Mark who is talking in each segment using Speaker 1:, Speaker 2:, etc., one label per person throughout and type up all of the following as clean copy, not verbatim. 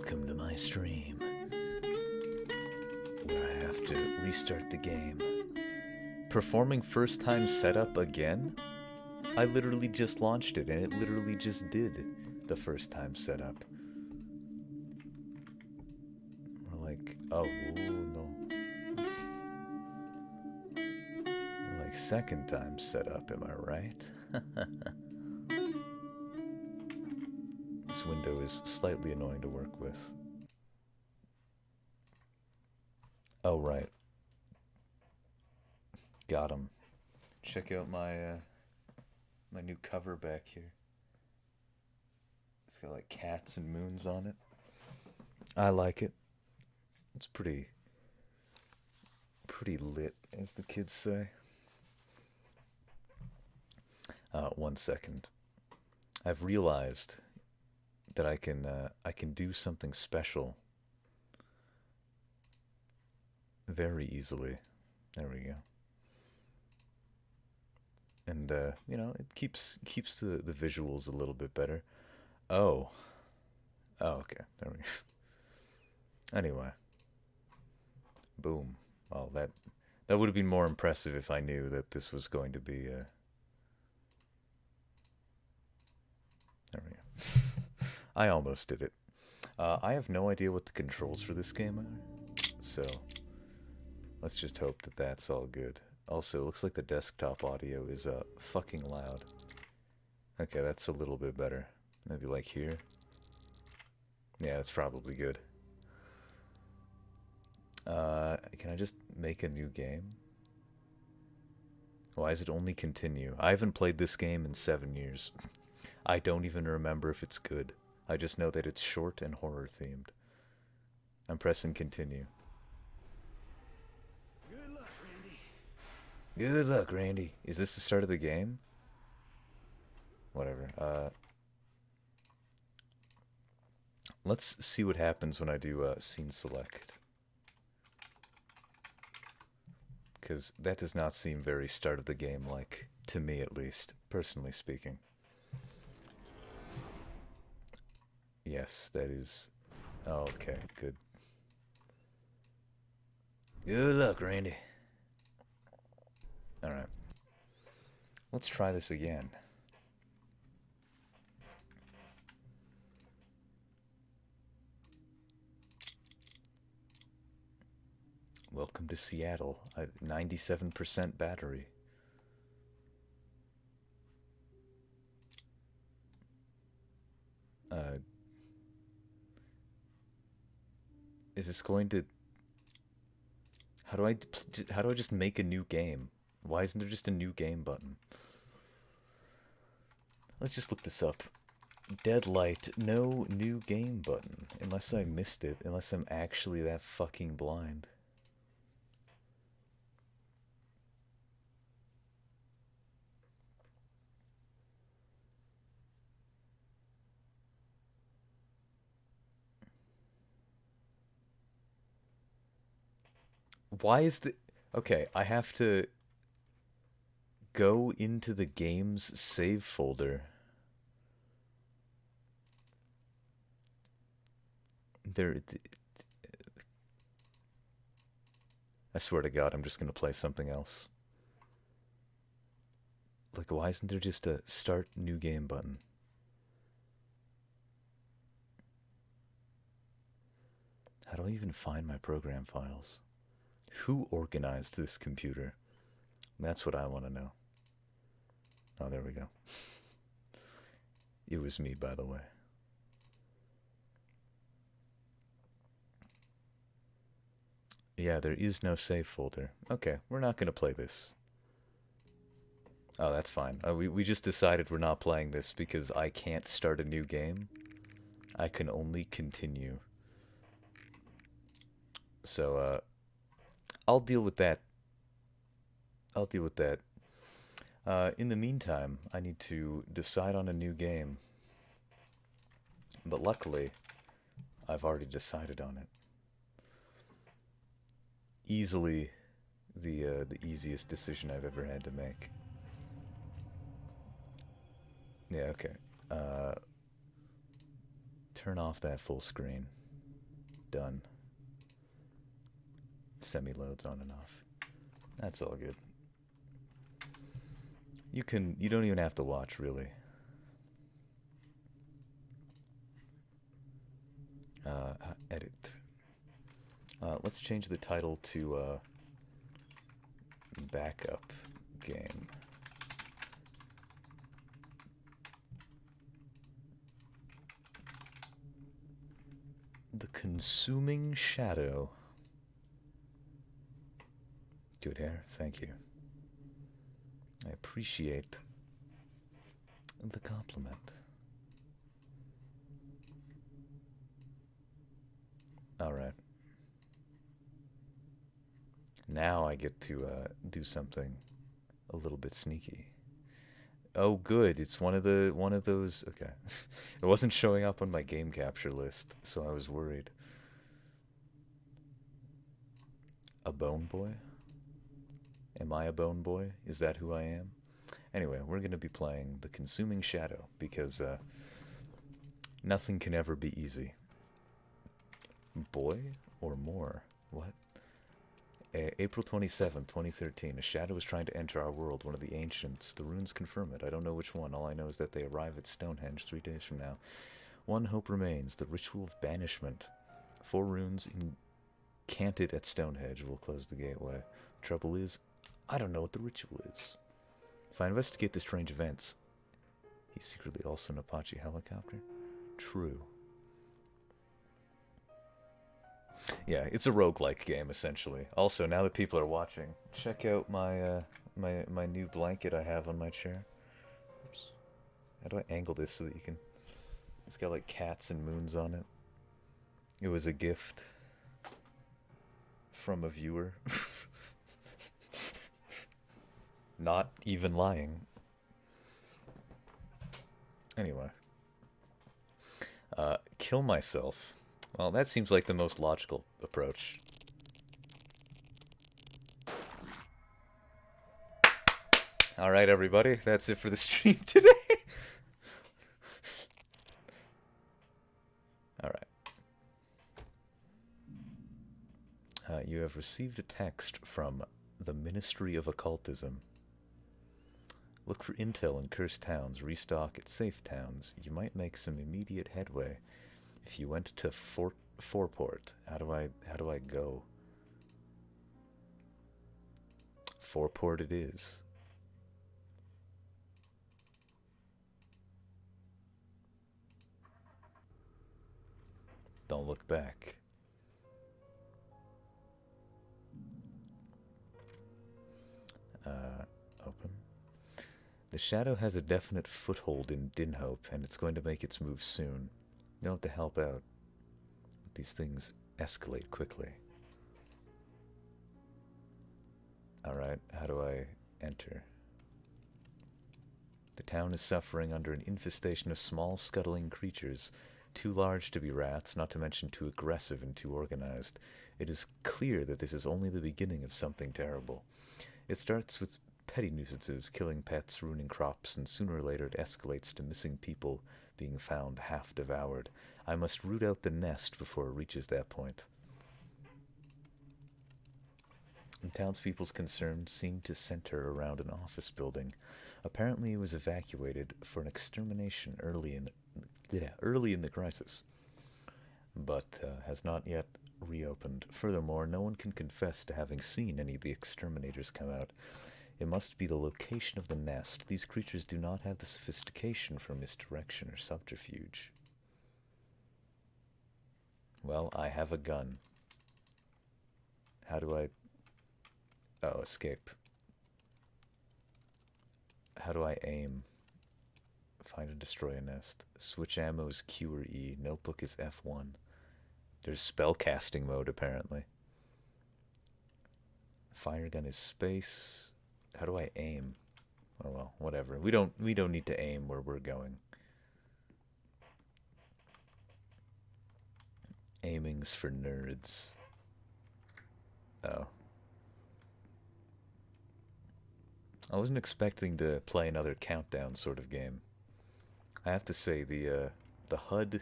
Speaker 1: Welcome to my stream, where I have to restart the game. Performing first time setup again? I literally just launched it, and it literally just did the first time setup. We're like, oh, no. We're like second time setup, am I right? This window is slightly annoying to work with. Oh, right. Got him. Check out my my new cover back here. It's got like cats and moons on it. I like it. It's pretty lit, as the kids say. 1 second. I've realized that I can do something special very easily. There we go. And you know, it keeps the visuals a little bit better. Oh. Oh, okay. There we go. Anyway. Boom. Well, that would have been more impressive if I knew that this was going to be there we go. I almost did it. I have no idea what the controls for this game are, so let's just hope that that's all good. Also, it looks like the desktop audio is fucking loud. Okay, that's a little bit better. Maybe like here. Yeah, that's probably good. Can I just make a new game? Why does it only continue? I haven't played this game in 7 years. I don't even remember if it's good. I just know that it's short and horror themed. I'm pressing continue.
Speaker 2: Good luck, Randy.
Speaker 1: Good luck, Randy. Is this the start of the game? Whatever. Let's see what happens when I do scene select. Because that does not seem very start of the game like, to me at least, personally speaking. Yes, that is... Oh, okay, good. Good luck, Randy. Alright. Let's try this again. Welcome to Seattle. 97% battery. Is this going to... How do I just make a new game? Why isn't there just a new game button? Let's just look this up. Deadlight, no new game button. Unless I missed it. Unless I'm actually that fucking blind. Why is the... Okay, I have to go into the game's save folder. There... I swear to God, I'm just gonna play something else. Like, why isn't there just a start new game button? How do I even find my program files? Who organized this computer? That's what I want to know. Oh, there we go. It was me, by the way. Yeah, there is no save folder. Okay, we're not going to play this. Oh, that's fine. We just decided we're not playing this because I can't start a new game. I can only continue. So, I'll deal with that. I'll deal with that. In the meantime, I need to decide on a new game. But luckily, I've already decided on it. Easily the easiest decision I've ever had to make. Yeah, okay. Turn off that full screen. Done. Semi-loads on and off. That's all good. You don't even have to watch, really. Edit. Let's change the title to backup game. The Consuming Shadow. Good hair, thank you. I appreciate the compliment. Alright. Now I get to do something a little bit sneaky. Oh, good. It's one of those. Okay, it wasn't showing up on my game capture list, so I was worried. A bone boy? Am I a bone boy? Is that who I am? Anyway, we're gonna be playing The Consuming Shadow because nothing can ever be easy. Boy or more? What? April 27, 2013. A shadow is trying to enter our world. One of the ancients. The runes confirm it. I don't know which one. All I know is that they arrive at Stonehenge 3 days from now. One hope remains. The ritual of banishment. 4 runes incanted at Stonehenge will close the gateway. The trouble is, I don't know what the ritual is. If I investigate the strange events... He's secretly also an Apache helicopter? True. Yeah, it's a roguelike game, essentially. Also, now that people are watching, check out my my new blanket I have on my chair. Oops. How do I angle this so that you can... It's got like cats and moons on it. It was a gift from a viewer. Not even lying. Anyway. Kill myself. Well, that seems like the most logical approach. Alright, everybody. That's it for the stream today. Alright. You have received a text from the Ministry of Occultism. Look for intel in cursed towns, restock at safe towns. You might make some immediate headway. If you went to Fourport, how do I go? Fourport it is. Don't look back. Open. The shadow has a definite foothold in Dinhope, and it's going to make its move soon. You don't have to help out. But these things escalate quickly. Alright, how do I enter? The town is suffering under an infestation of small, scuttling creatures, too large to be rats, not to mention too aggressive and too organized. It is clear that this is only the beginning of something terrible. It starts with petty nuisances, killing pets, ruining crops, and sooner or later it escalates to missing people being found half devoured. I must root out the nest before it reaches that point. And townspeople's concerns seem to center around an office building. Apparently it was evacuated for an extermination early in the crisis, but has not yet reopened. Furthermore, no one can confess to having seen any of the exterminators come out. It must be the location of the nest. These creatures do not have the sophistication for misdirection or subterfuge. Well, I have a gun. How do I... Oh, escape. How do I aim? Find and destroy a nest. Switch ammo is Q or E. Notebook is F1. There's spellcasting mode, apparently. Fire gun is space. How do I aim? Oh well, whatever. We don't need to aim where we're going. Aiming's for nerds. Oh. I wasn't expecting to play another countdown sort of game. I have to say the HUD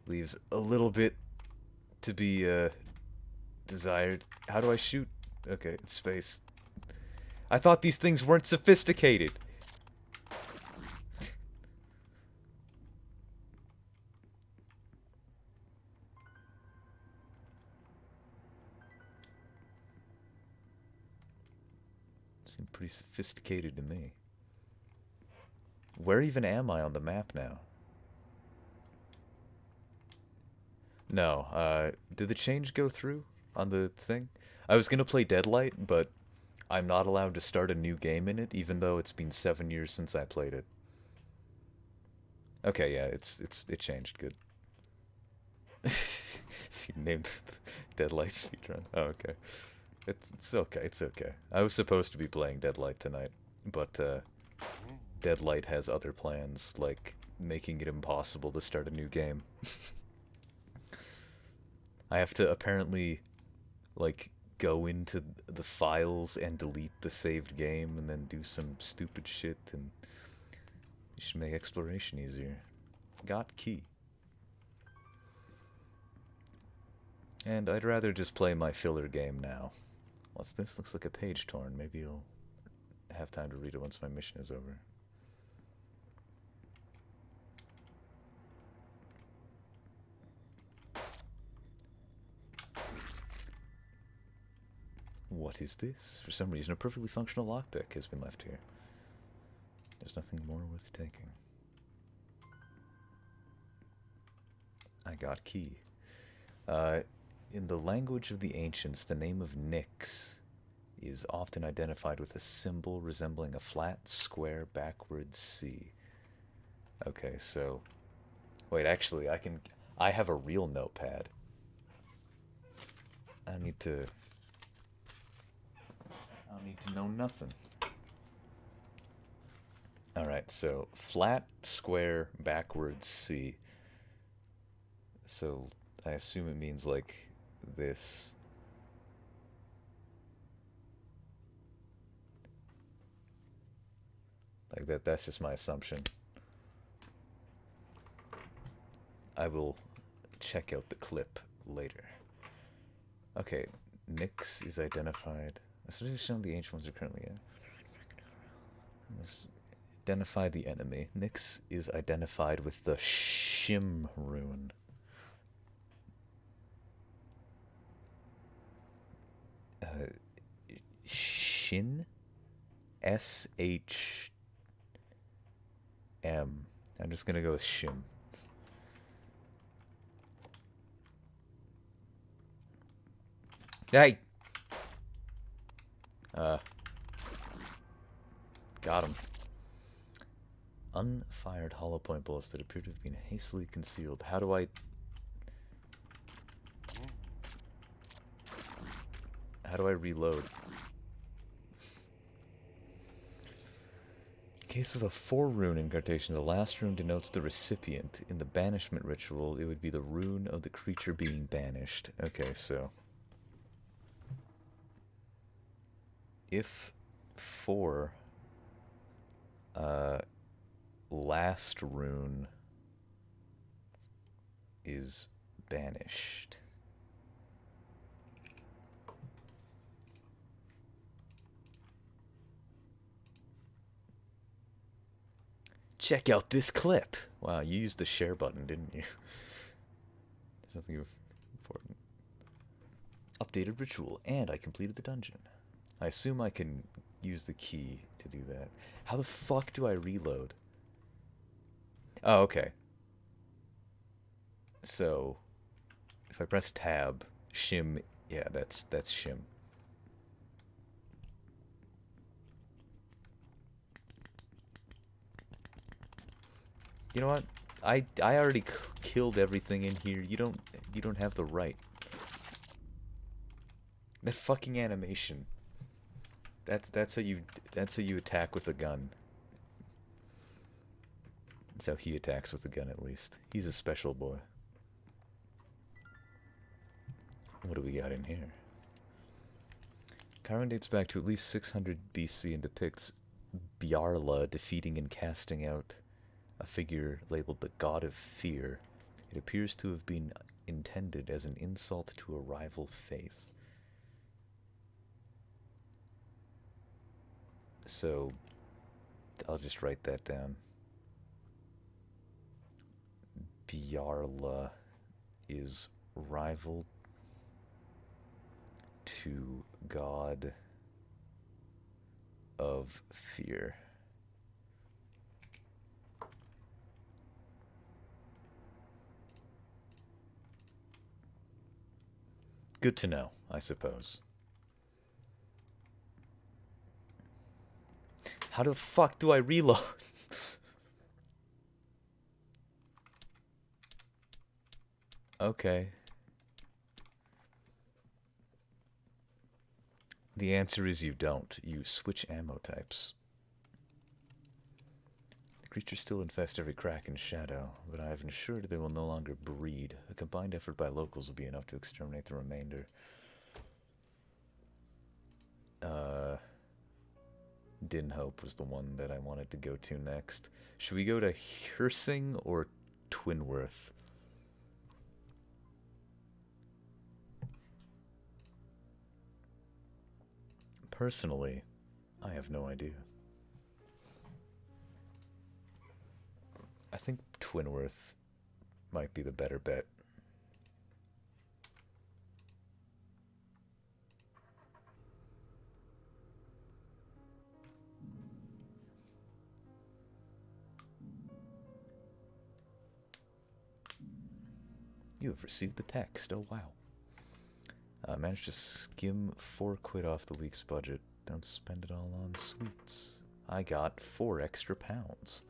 Speaker 1: Leaves a little bit to be desired. How do I shoot? Okay, it's space. I thought these things weren't sophisticated. Seem pretty sophisticated to me. Where even am I on the map now? No, did the change go through on the thing? I was gonna play Deadlight, but I'm not allowed to start a new game in it, even though it's been 7 years since I played it. Okay, yeah, it changed. Good. So you named Deadlight speedrun. Oh, okay. It's okay. It's okay. I was supposed to be playing Deadlight tonight, but Deadlight has other plans, like making it impossible to start a new game. I have to apparently, like, go into the files and delete the saved game and then do some stupid shit, and it should make exploration easier. Got key. And I'd rather just play my filler game now. What's this? Looks like a page torn. Maybe I'll have time to read it once my mission is over. What is this? For some reason, a perfectly functional lockpick has been left here. There's nothing more worth taking. I got key. In the language of the ancients, the name of Nyx is often identified with a symbol resembling a flat, square, backwards C. Okay, so... Wait, actually, I have a real notepad. I don't need to know nothing. Alright, so flat, square, backwards C. So I assume it means like this. Like that's just my assumption. I will check out the clip later. Okay, Nyx is identified. Shown the ancient ones are currently identify the enemy. Nyx is identified with the Shim rune. Shin? S-H... M. I'm just gonna go with Shim. Hey! Got him. Unfired hollow point bullets that appear to have been hastily concealed. How do I... reload? In case of a 4-rune incantation, the last rune denotes the recipient. In the banishment ritual, it would be the rune of the creature being banished. Okay, so... if 4... last rune is banished. Check out this clip. Wow, you used the share button, didn't you? There's nothing important. Updated ritual, and I completed the dungeon. I assume I can use the key to do that. How the fuck do I reload? Oh, okay. So, if I press tab, Shim, yeah, that's Shim. You know what? I already killed everything in here. You don't have the right. That fucking animation. That's how you attack with a gun. That's how he attacks with a gun, at least. He's a special boy. What do we got in here? Chiron dates back to at least 600 BC and depicts Bjarla defeating and casting out a figure labeled the God of Fear. It appears to have been intended as an insult to a rival faith. So, I'll just write that down. Bjarla is rival to God of fear. Good to know, I suppose. How the fuck do I reload? Okay. The answer is you don't. You switch ammo types. The creatures still infest every crack and shadow, but I have ensured they will no longer breed. A combined effort by locals will be enough to exterminate the remainder. Dinhope was the one that I wanted to go to next. Should we go to Hirsing or Twinworth? Personally, I have no idea. I think Twinworth might be the better bet. You have received the text. Oh, wow. Managed to skim £4 off the week's budget. Don't spend it all on sweets. I got 4 extra pounds.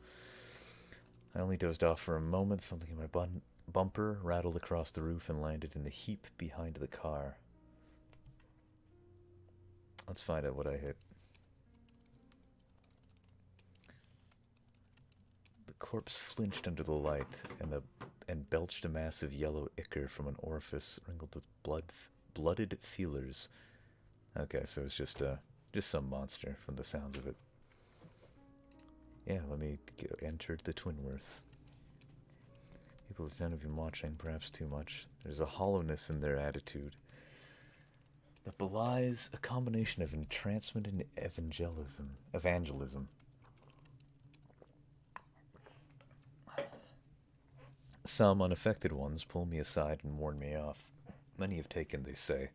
Speaker 1: I only dozed off for a moment. Something in my bumper rattled across the roof and landed in the heap behind the car. Let's find out what I hit. The corpse flinched under the light and belched a mass of yellow ichor from an orifice wrinkled with blooded feelers. Okay, so it's just some monster from the sounds of it. Yeah, let me go. Entered the Twinworth. People tend to be watching, perhaps too much. There's a hollowness in their attitude that belies a combination of entrancement and evangelism. Some unaffected ones pull me aside and warn me off. Many have taken, they say,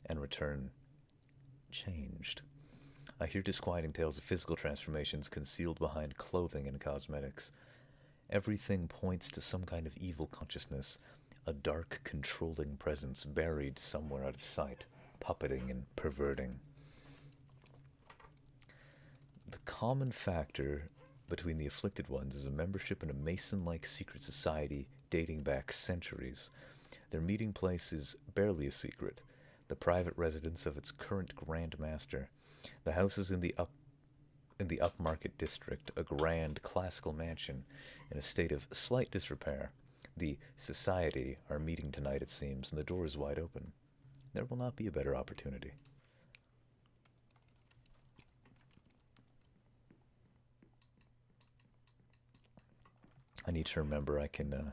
Speaker 1: and return changed. I hear disquieting tales of physical transformations concealed behind clothing and cosmetics. Everything points to some kind of evil consciousness, a dark, controlling presence buried somewhere out of sight, puppeting and perverting. The common factor between the afflicted ones is a membership in a Mason-like secret society dating back centuries. Their meeting place is barely a secret, the private residence of its current Grand Master. The house is in the upmarket district, a grand classical mansion in a state of slight disrepair. The society are meeting tonight, it seems, and the door is wide open. There will not be a better opportunity. I need to remember I can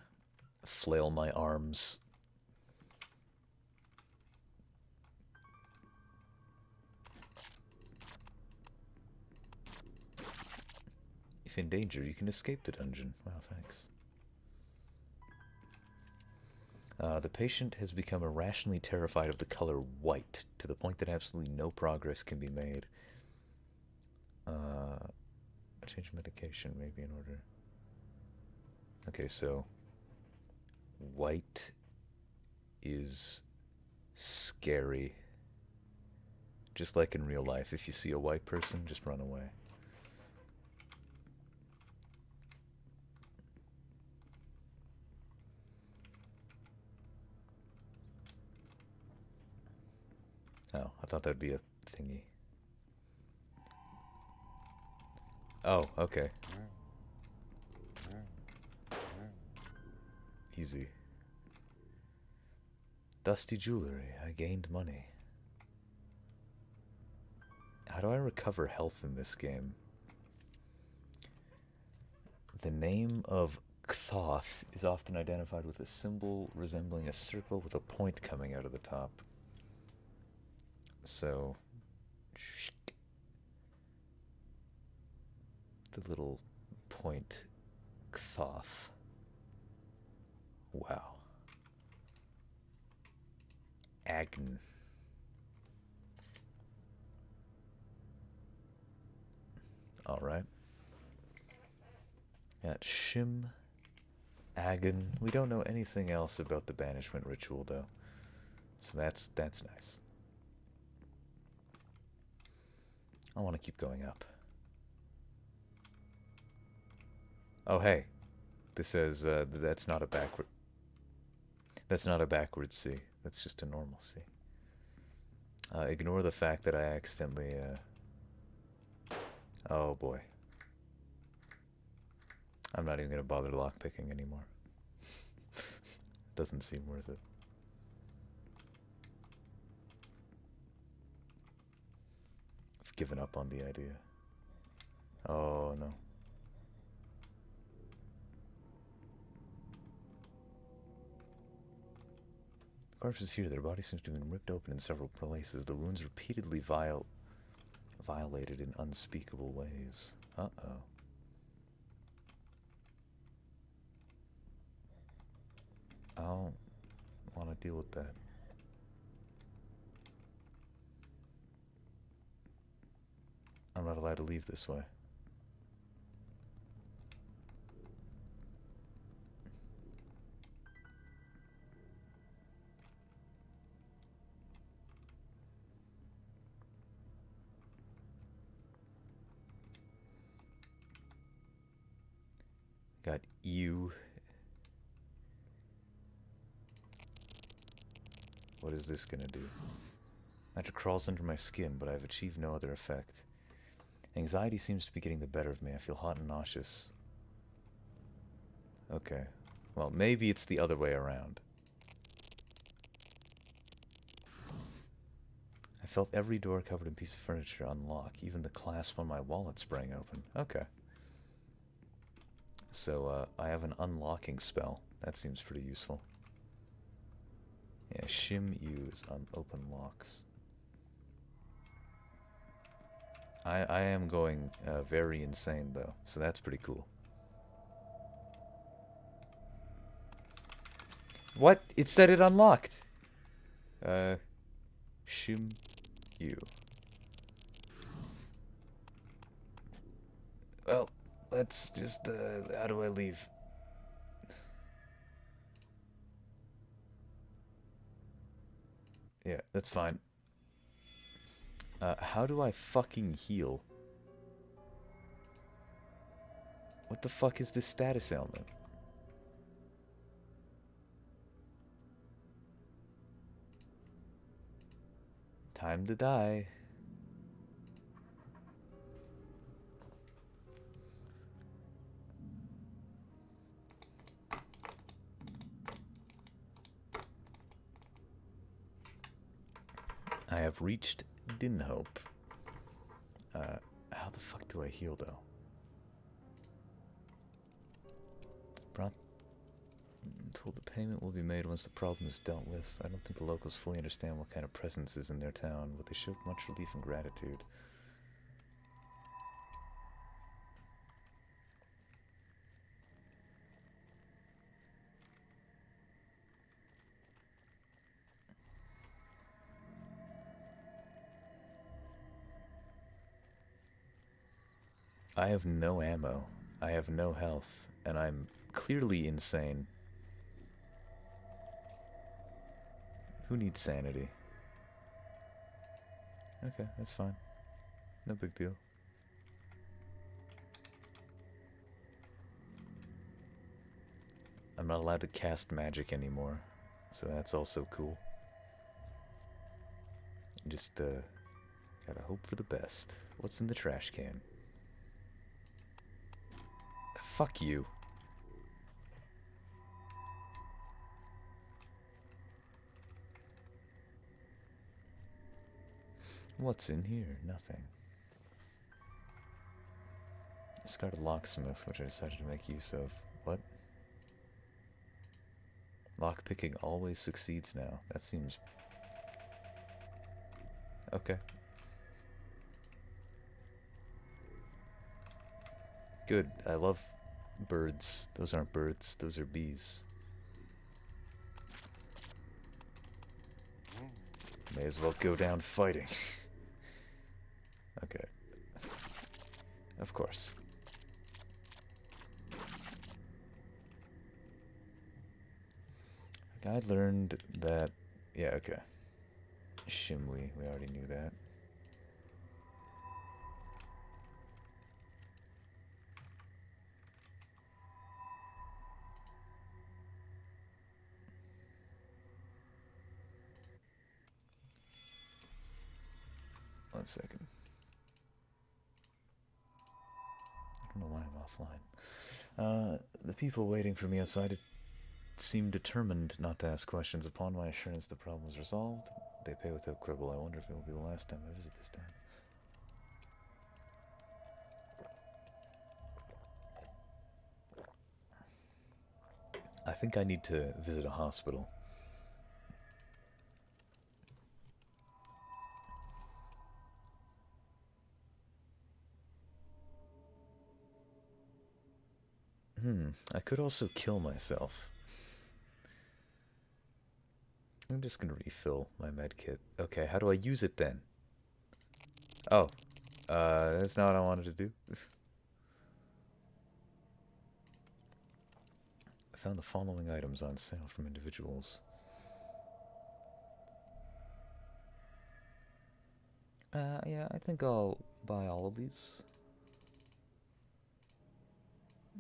Speaker 1: flail my arms. If in danger, you can escape the dungeon. Wow, thanks. The patient has become irrationally terrified of the color white, to the point that absolutely no progress can be made. Change medication, maybe in order. Okay, so white is scary. Just like in real life, if you see a white person, just run away. Oh, I thought that'd be a thingy. Oh, okay. Easy. Dusty jewelry. I gained money. How do I recover health in this game? The name of Ktoth is often identified with a symbol resembling a circle with a point coming out of the top. So, the little point Ktoth. Wow. Agn. Alright. Got Shim, Agon. We don't know anything else about the banishment ritual, though. So that's nice. I want to keep going up. Oh, hey. This says that's not a backward... That's not a backward C. That's just a normal C. Ignore the fact that I accidentally... Oh, boy. I'm not even going to bother lockpicking anymore. Doesn't seem worth it. I've given up on the idea. Oh, no. The corpses here, their bodies seem to have been ripped open in several places. The wounds repeatedly violated in unspeakable ways. Uh-oh. I don't want to deal with that. I'm not allowed to leave this way. Got you. What is this gonna do? Magic crawls under my skin, but I've achieved no other effect. Anxiety seems to be getting the better of me. I feel hot and nauseous. Okay. Well, maybe it's the other way around. I felt every door covered in piece of furniture unlock, even the clasp on my wallet sprang open. Okay. So, I have an unlocking spell. That seems pretty useful. Yeah, shim use on open locks. I am going very insane, though, so that's pretty cool. What? It said it unlocked! Shim you. Well, let's just, how do I leave? Yeah, that's fine. How do I fucking heal? What the fuck is this status ailment? Time to die. I have reached Dinhope. How the fuck do I heal, though? Told the payment will be made once the problem is dealt with. I don't think the locals fully understand what kind of presence is in their town, but they showed much relief and gratitude. I have no ammo. I have no health, and I'm clearly insane. Who needs sanity? Okay, that's fine. No big deal. I'm not allowed to cast magic anymore, so that's also cool. Just, gotta hope for the best. What's in the trash can? Fuck you. What's in here? Nothing. Discarded locksmith, which I decided to make use of. What? Lockpicking always succeeds now. That seems... Okay. Good. I love birds. Those aren't birds. Those are bees. May as well go down fighting. Okay. Of course. I learned that... Yeah, okay. Shimli, we already knew that. One second. I don't know why I'm offline. The people waiting for me outside seemed determined not to ask questions. Upon my assurance the problem was resolved, they pay without quibble. I wonder if it will be the last time I visit this town. I think I need to visit a hospital. I could also kill myself. I'm just gonna refill my med kit. Okay, how do I use it then? Oh, that's not what I wanted to do. I found the following items on sale from individuals. Yeah, I think I'll buy all of these.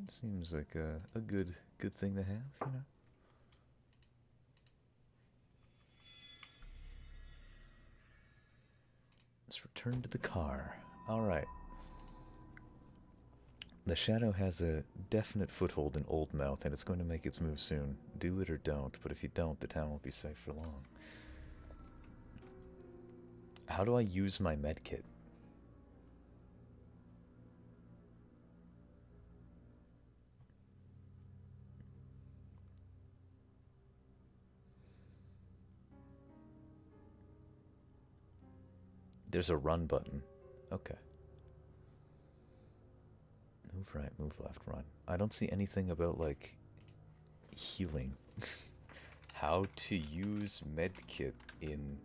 Speaker 1: Seems like a good thing to have, you know? Let's return to the car. Alright. The Shadow has a definite foothold in Oldmouth, and it's going to make its move soon. Do it or don't, but if you don't, the town won't be safe for long. How do I use my medkit? There's a run button. Okay. Move right, move left, run. I don't see anything about, like, healing. How to use medkit in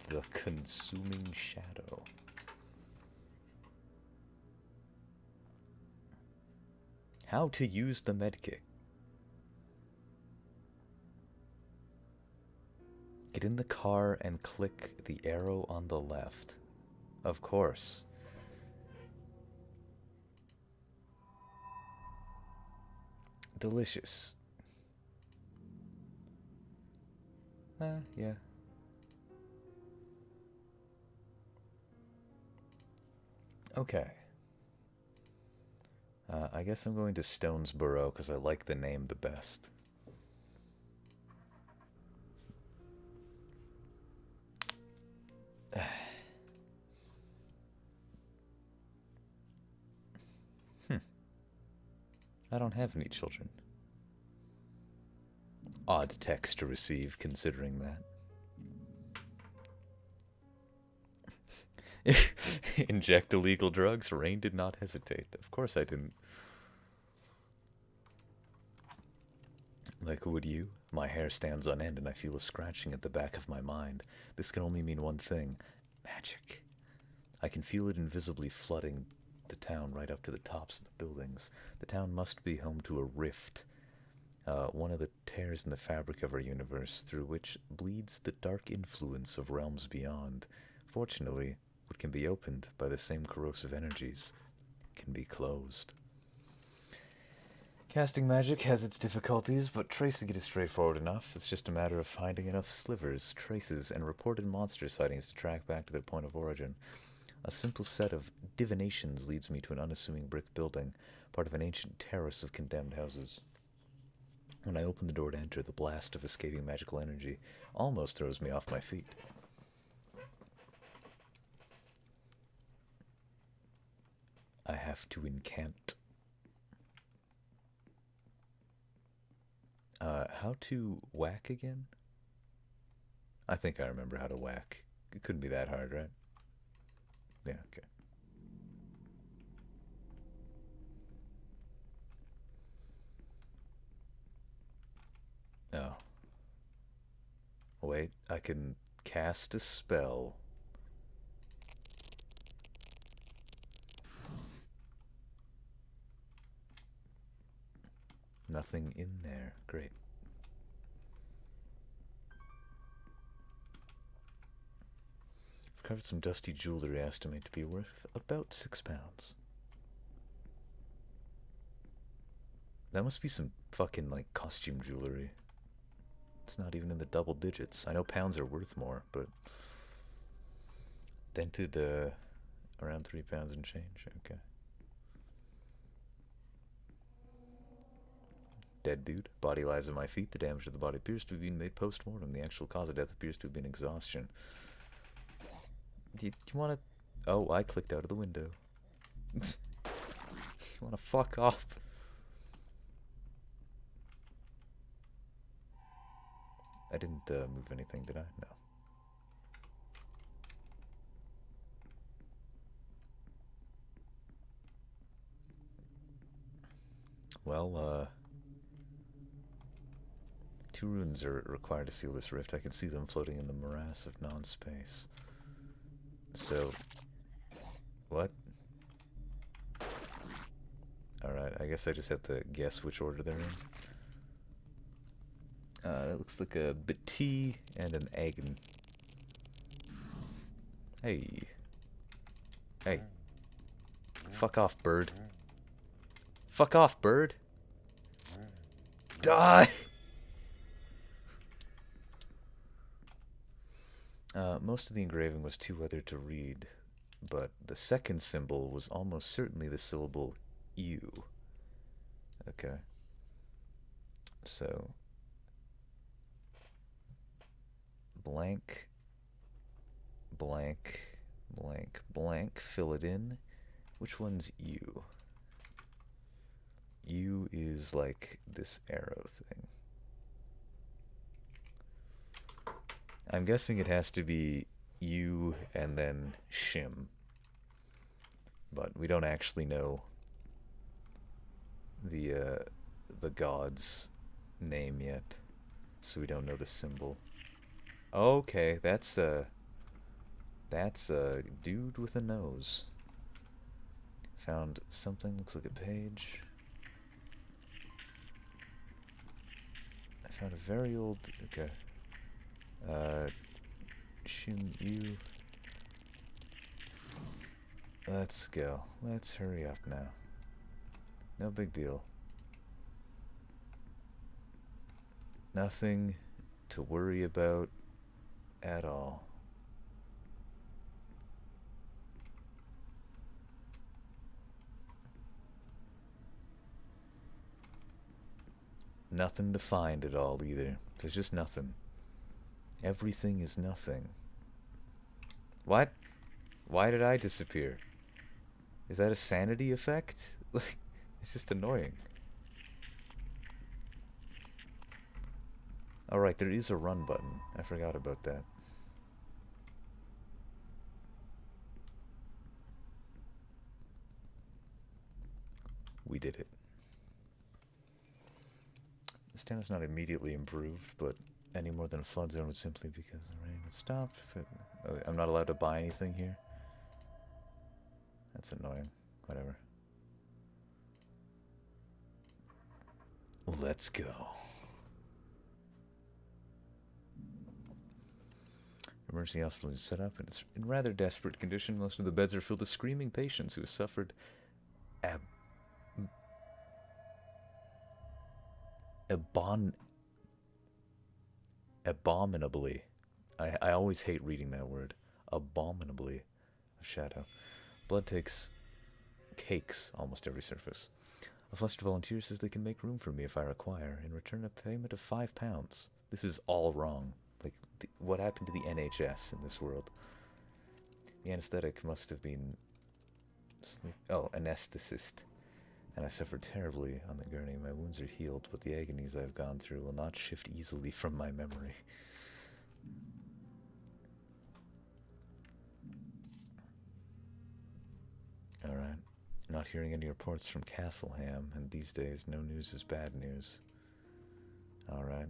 Speaker 1: the Consuming Shadow. How to use the medkit. Get in the car and click the arrow on the left. Of course. Delicious. Yeah. Okay. I guess I'm going to Stonesboro because I like the name the best. I don't have any children. Odd text to receive, considering that. Inject illegal drugs? Rain did not hesitate. Of course I didn't. Like, would you? My hair stands on end and I feel a scratching at the back of my mind. This can only mean one thing. Magic. I can feel it invisibly flooding the town right up to the tops of the buildings. The town must be home to a rift. One of the tears in the fabric of our universe through which bleeds the dark influence of realms beyond. Fortunately, what can be opened by the same corrosive energies can be closed. Casting magic has its difficulties, but tracing it is straightforward enough. It's just a matter of finding enough slivers, traces, and reported monster sightings to track back to their point of origin. A simple set of divinations leads me to an unassuming brick building, part of an ancient terrace of condemned houses. When I open the door to enter, the blast of escaping magical energy almost throws me off my feet. I have to incant. How to whack again? I think I remember how to whack. It couldn't be that hard, right? Yeah, okay. Oh. Wait, I can cast a spell. Nothing in there. Great. Recovered some dusty jewelry estimated to be worth about £6. That must be some fucking, like, costume jewelry. It's not even in the double digits. I know pounds are worth more, but... dented, around £3 and change. Okay. Dead dude. Body lies at my feet. The damage to the body appears to have been made post-mortem. The actual cause of death appears to have been exhaustion. Do you want to... Oh, I clicked out of the window. You want to fuck off? I didn't move anything, did I? No. Well, 2 runes are required to seal this rift. I can see them floating in the morass of non-space. So... what? Alright, I guess I just have to guess which order they're in. It looks like a Bati and an Agon. Hey. Hey. Fuck off, bird. Fuck off, bird. Die! Most of the engraving was too weathered to read, but the second symbol was almost certainly the syllable U. Okay. So... blank, blank, blank, blank, fill it in. Which one's U? U is like this arrow thing. I'm guessing it has to be U and then Shim. But we don't actually know the god's name yet, so we don't know the symbol. Okay, that's a dude with a nose. Found something, looks like a page. I found a very old, okay. Shin Yu. Let's go. Let's hurry up now. No big deal. Nothing to worry about at all. Nothing to find at all either. There's just nothing. Everything is nothing. What? Why did I disappear? Is that a sanity effect? Like, it's just annoying. Alright, there is a run button. I forgot about that. We did it. The stand is not immediately improved, but any more than a flood zone would simply because the rain would stop. Oh, I'm not allowed to buy anything here? That's annoying. Whatever. Let's go. Emergency hospital is set up and it's in rather desperate condition. Most of the beds are filled with screaming patients who have suffered abominably. I always hate reading that word. Abominably. Of shadow. Blood cakes almost every surface. A flustered volunteer says they can make room for me if I require, in return a payment of £5. This is all wrong. Like, what happened to the NHS in this world? The anesthetic must have been... Oh, anesthetist. and I suffered terribly on the gurney. My wounds are healed, but the agonies I've gone through will not shift easily from my memory. Alright. Not hearing any reports from Castleham, and these days no news is bad news. Alright.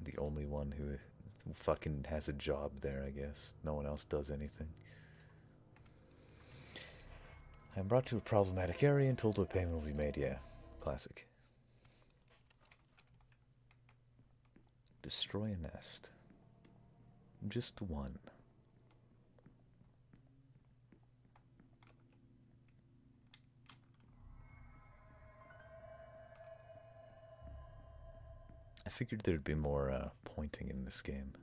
Speaker 1: The only one who fucking has a job there, I guess. No one else does anything. I'm brought to a problematic area and told what payment will be made. Yeah, classic. Destroy a nest. Just one. I figured there'd be more pointing in this game.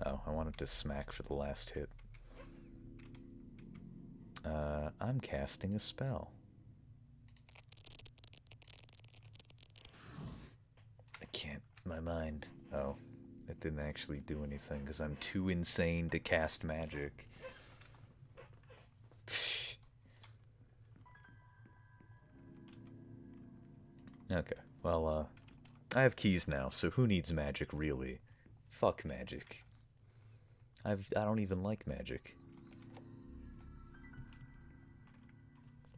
Speaker 1: Oh, I wanted to smack for the last hit. I'm casting a spell. I can't. My mind. Oh, it didn't actually do anything because I'm too insane to cast magic. Okay, well, I have keys now, so who needs magic, really? Fuck magic. I don't even like magic.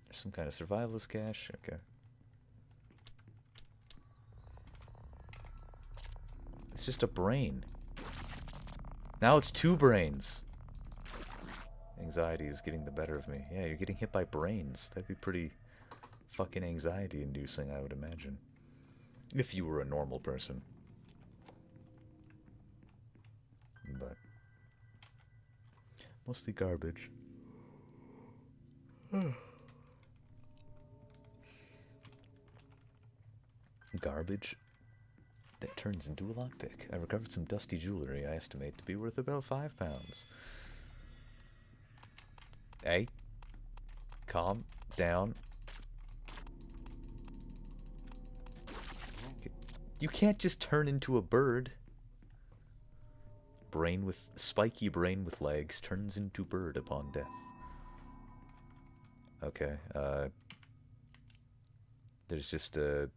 Speaker 1: There's some kind of survivalist cache, okay. It's just a brain. Now it's 2 brains. Anxiety is getting the better of me. Yeah, you're getting hit by brains. That'd be pretty fucking anxiety-inducing, I would imagine. If you were a normal person. But mostly garbage. Garbage that turns into a lockpick. I recovered some dusty jewelry I estimate to be worth about £5. Hey, calm down. You can't just turn into a bird. Spiky brain with legs turns into bird upon death. Okay, there's just an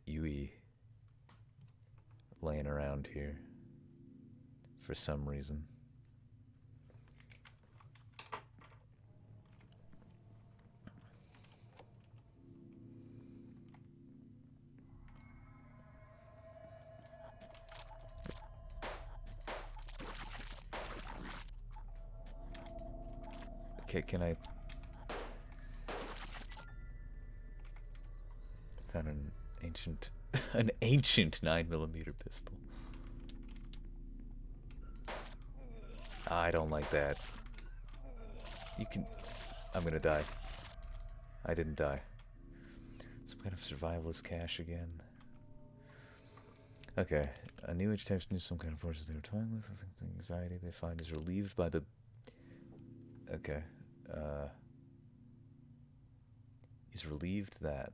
Speaker 1: Yui laying around here for some reason. Okay, can I... Found an ancient... an ancient 9mm pistol. I don't like that. You can... I'm gonna die. I didn't die. Some kind of survivalist cache again. Okay. A new age types knew some kind of forces they were toying with. I think the anxiety they find is relieved by the... Okay. He's relieved that.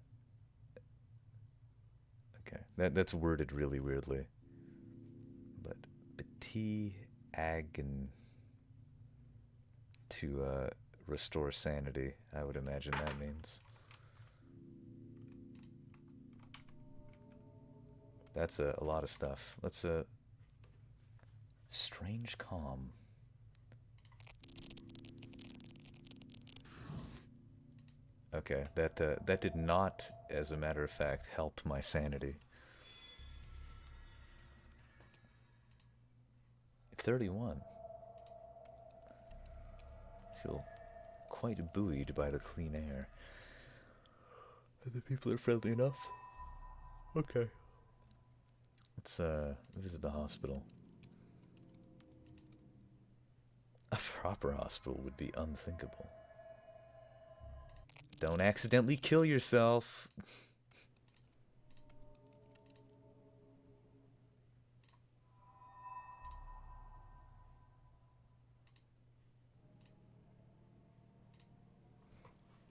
Speaker 1: Okay, that's worded really weirdly. But Petit Agon to restore sanity, I would imagine that means. That's a lot of stuff. Let's strange calm. Okay, that did not, as a matter of fact, help my sanity. 31. I feel quite buoyed by the clean air. The people are friendly enough. Okay. Let's visit the hospital. A proper hospital would be unthinkable. Don't accidentally kill yourself.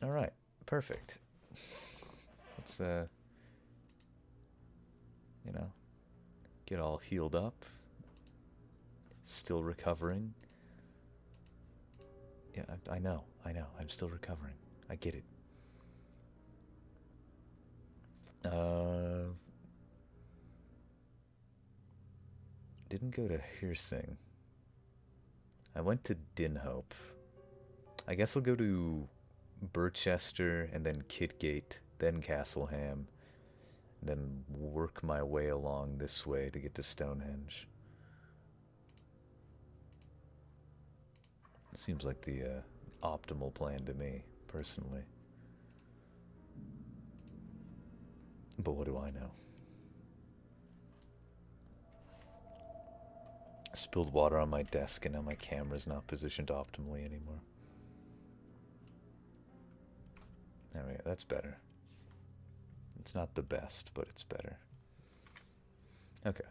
Speaker 1: All right, perfect. Let's you know, get all healed up. Still recovering. Yeah, I know. I'm still recovering. I get it. Didn't go to Hirsing. I went to Dinhope. I guess I'll go to Birchester and then Kidgate, then Castleham, then work my way along this way to get to Stonehenge. Seems like the optimal plan to me, personally. But what do I know? Spilled water on my desk and now my camera's not positioned optimally anymore. There we go, that's better. It's not the best, but it's better. Okay.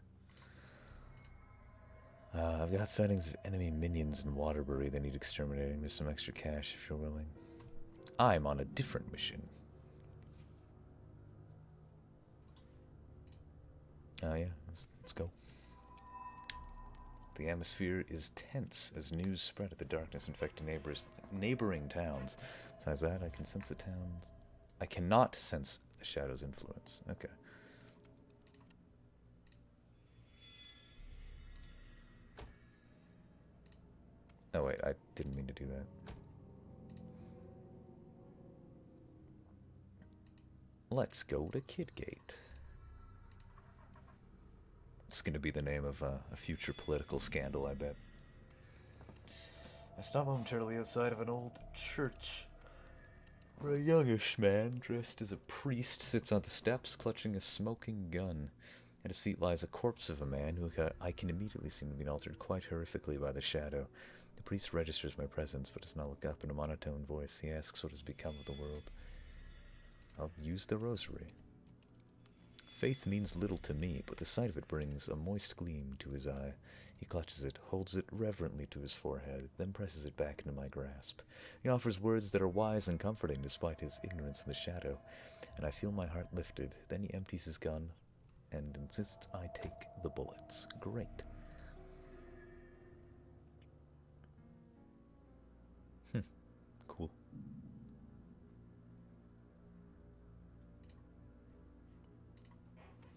Speaker 1: I've got sightings of enemy minions in Waterbury that need exterminating. There's some extra cash if you're willing. I'm on a different mission. Yeah, let's go. The atmosphere is tense as news spread of the darkness infecting neighboring towns. Besides that, I can sense the towns. I cannot sense the shadow's influence. Okay. Oh wait, I didn't mean to do that. Let's go to Kidgate. It's going to be the name of a future political scandal, I bet. I stop momentarily outside of an old church, where a youngish man dressed as a priest sits on the steps, clutching a smoking gun. At his feet lies a corpse of a man who I can immediately see being altered quite horrifically by the shadow. The priest registers my presence, but does not look up. In a monotone voice, he asks what has become of the world. I'll use the rosary. Faith means little to me, but the sight of it brings a moist gleam to his eye. He clutches it, holds it reverently to his forehead, then presses it back into my grasp. He offers words that are wise and comforting despite his ignorance in the shadow, and I feel my heart lifted. Then he empties his gun and insists I take the bullets. Great. Cool.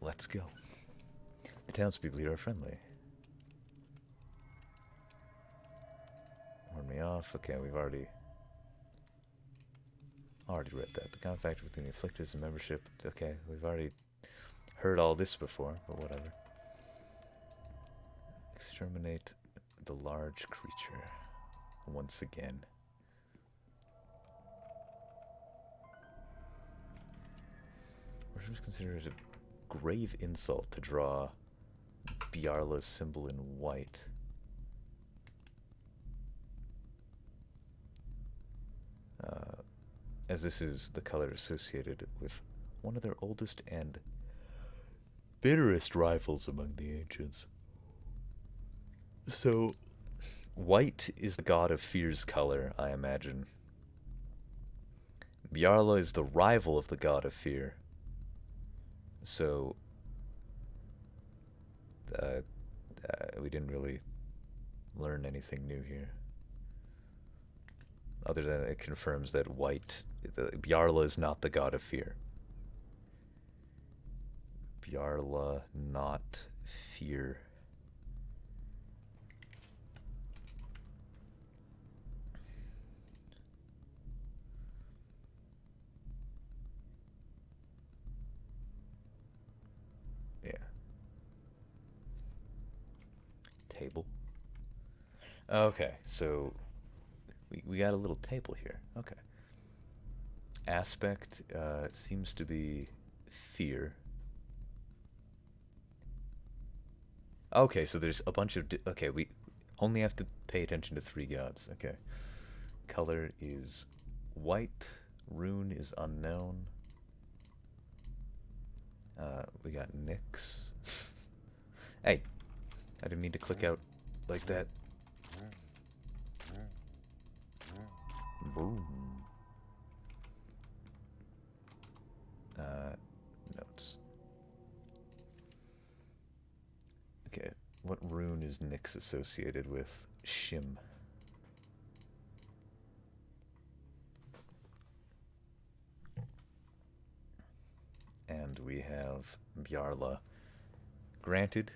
Speaker 1: Let's go. The townspeople here are friendly. Warn me off. Okay, we've already read that. The contact between the afflicted is membership. Okay, we've already heard all this before, but whatever. Exterminate the large creature once again. Worshippers consider it a grave insult to draw Bjarla's symbol in white. As this is the color associated with one of their oldest and bitterest rivals among the ancients. So, white is the god of fear's color, I imagine. Bjarla is the rival of the god of fear. So, we didn't really learn anything new here. Other than it confirms that Bjarla is not the god of fear. Bjarla, not fear. Yeah. Table. Okay, so we got a little table here. Okay. Aspect seems to be fear. Okay, so there's a bunch of... okay, we only have to pay attention to 3 gods. Okay. Color is white. Rune is unknown. We got Nyx. Hey, I didn't mean to click out like that. Boom. Notes. Okay, What rune is Nyx associated with? Shim. And we have Bjarla. Granted,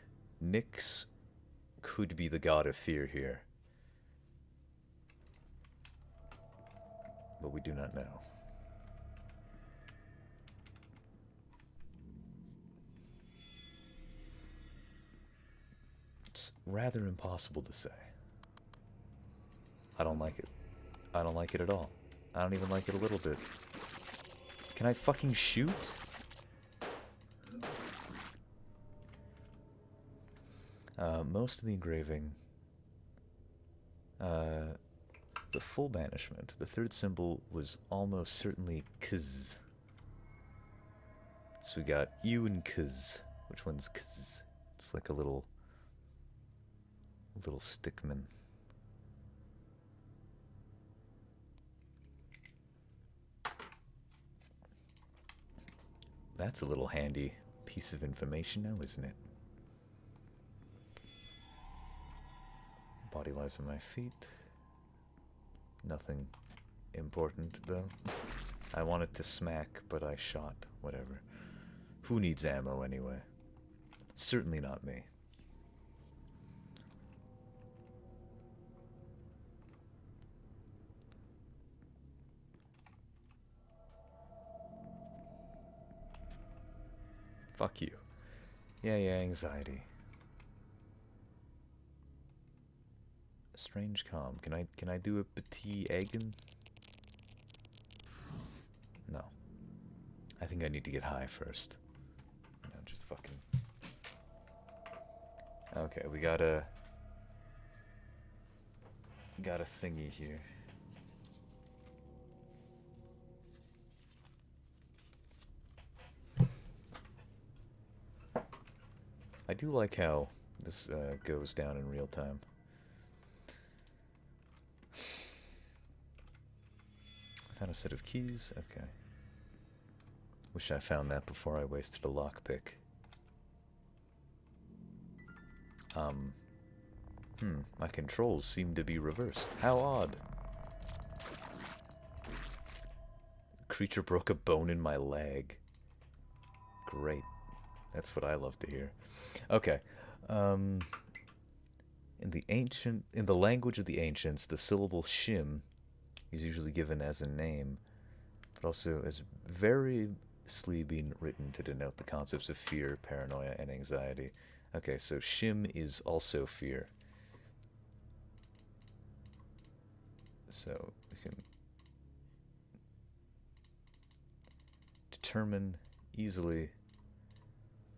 Speaker 1: Nyx could be the god of fear here, but we do not know. It's rather impossible to say. I don't like it. I don't like it at all. I don't even like it a little bit. Can I fucking shoot? Most of the engraving, the full banishment, the third symbol was almost certainly Kz. So we got U and Kz. Which one's Kz? It's like a little stickman. That's a little handy piece of information now, isn't it? Body lies on my feet. Nothing important, though. I wanted to smack, but I shot. Whatever. Who needs ammo, anyway? Certainly not me. Fuck you. Yeah, anxiety. Strange calm. Can I do a petit Egan? No. I think I need to get high first. No, just fucking. Okay, we got a thingy here. I do like how this goes down in real time. Found a set of keys. Okay. Wish I found that before I wasted a lockpick. My controls seem to be reversed. How odd. Creature broke a bone in my leg. Great. That's what I love to hear. Okay. In the language of the ancients, the syllable shim is usually given as a name, but also as variously being written to denote the concepts of fear, paranoia, and anxiety. Okay, so shim is also fear. So we can determine easily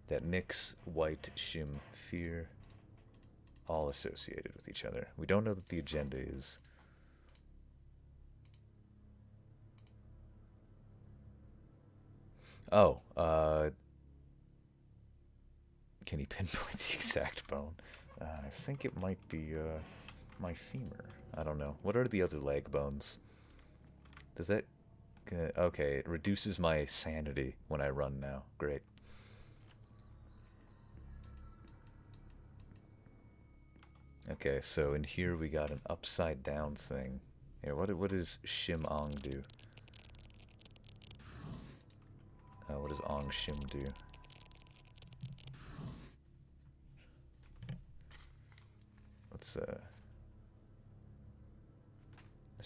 Speaker 1: that Nyx, white, shim, fear, all associated with each other. We don't know what the agenda is. Oh, can he pinpoint the exact bone? I think it might be, my femur. I don't know. What are the other leg bones? Does that... okay, it reduces my sanity when I run now. Great. Okay, so in here we got an upside down thing. Here, what does Shim Ong do? What does Ong Shim do? Let's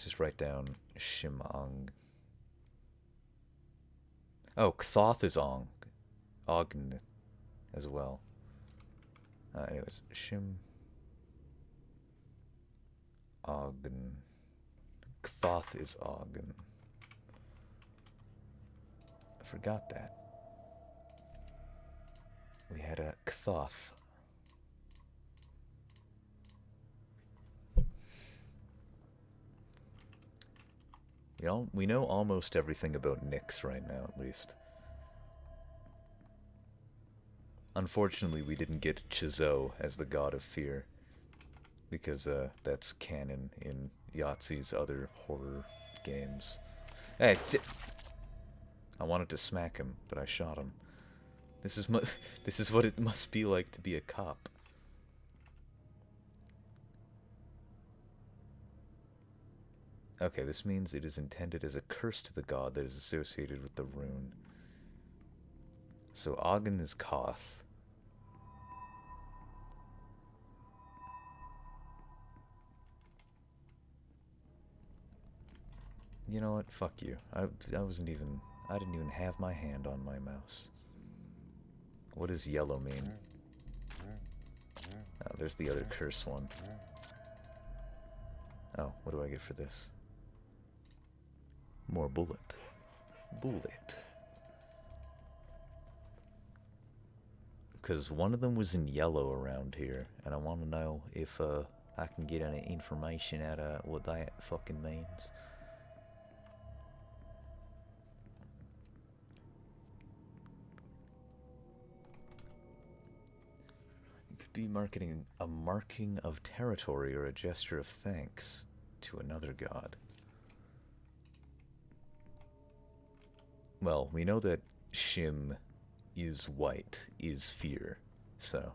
Speaker 1: just write down Shim Ong. Oh, Ktoth is Ong. Ogn as well. Anyways, Shim Ogn. Ktoth is Ogn. I forgot that. We had a Ktoth. We know almost everything about Nyx right now, at least. Unfortunately, we didn't get Chizo as the god of fear, because that's canon in Yahtzee's other horror games. Hey, I wanted to smack him, but I shot him. This is what it must be like to be a cop. Okay, this means it is intended as a curse to the god that is associated with the rune. So Ogden is Koth. You know what? Fuck you. I wasn't even... I didn't even have my hand on my mouse. What does yellow mean? Oh, there's the other curse one. Oh, what do I get for this? More bullet. Bullet. Because one of them was in yellow around here, and I want to know if I can get any information out of what that fucking means. It could be a marking of territory or a gesture of thanks to another god. Well, we know that Shim is white, is fear, so